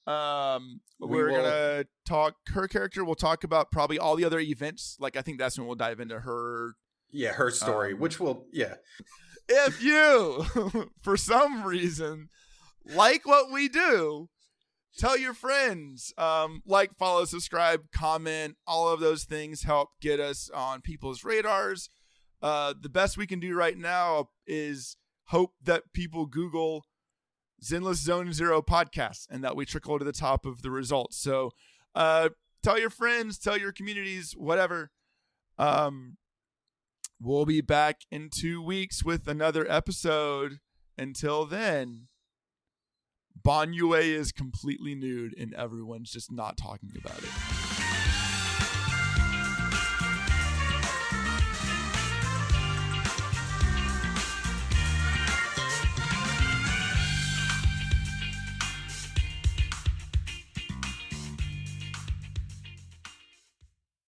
We're going to talk her character. We'll talk about probably all the other events. Like, I think that's when we'll dive into her. Yeah, her story, which will, If you, for some reason, like what we do, tell your friends. Like, follow, subscribe, comment. All of those things help get us on people's radars. The best we can do right now is hope that people Google Zenless Zone Zero podcast and that we trickle to the top of the results. So tell your friends, tell your communities, whatever. We'll be back in 2 weeks with another episode. Until then, Banyue is completely nude and everyone's just not talking about it.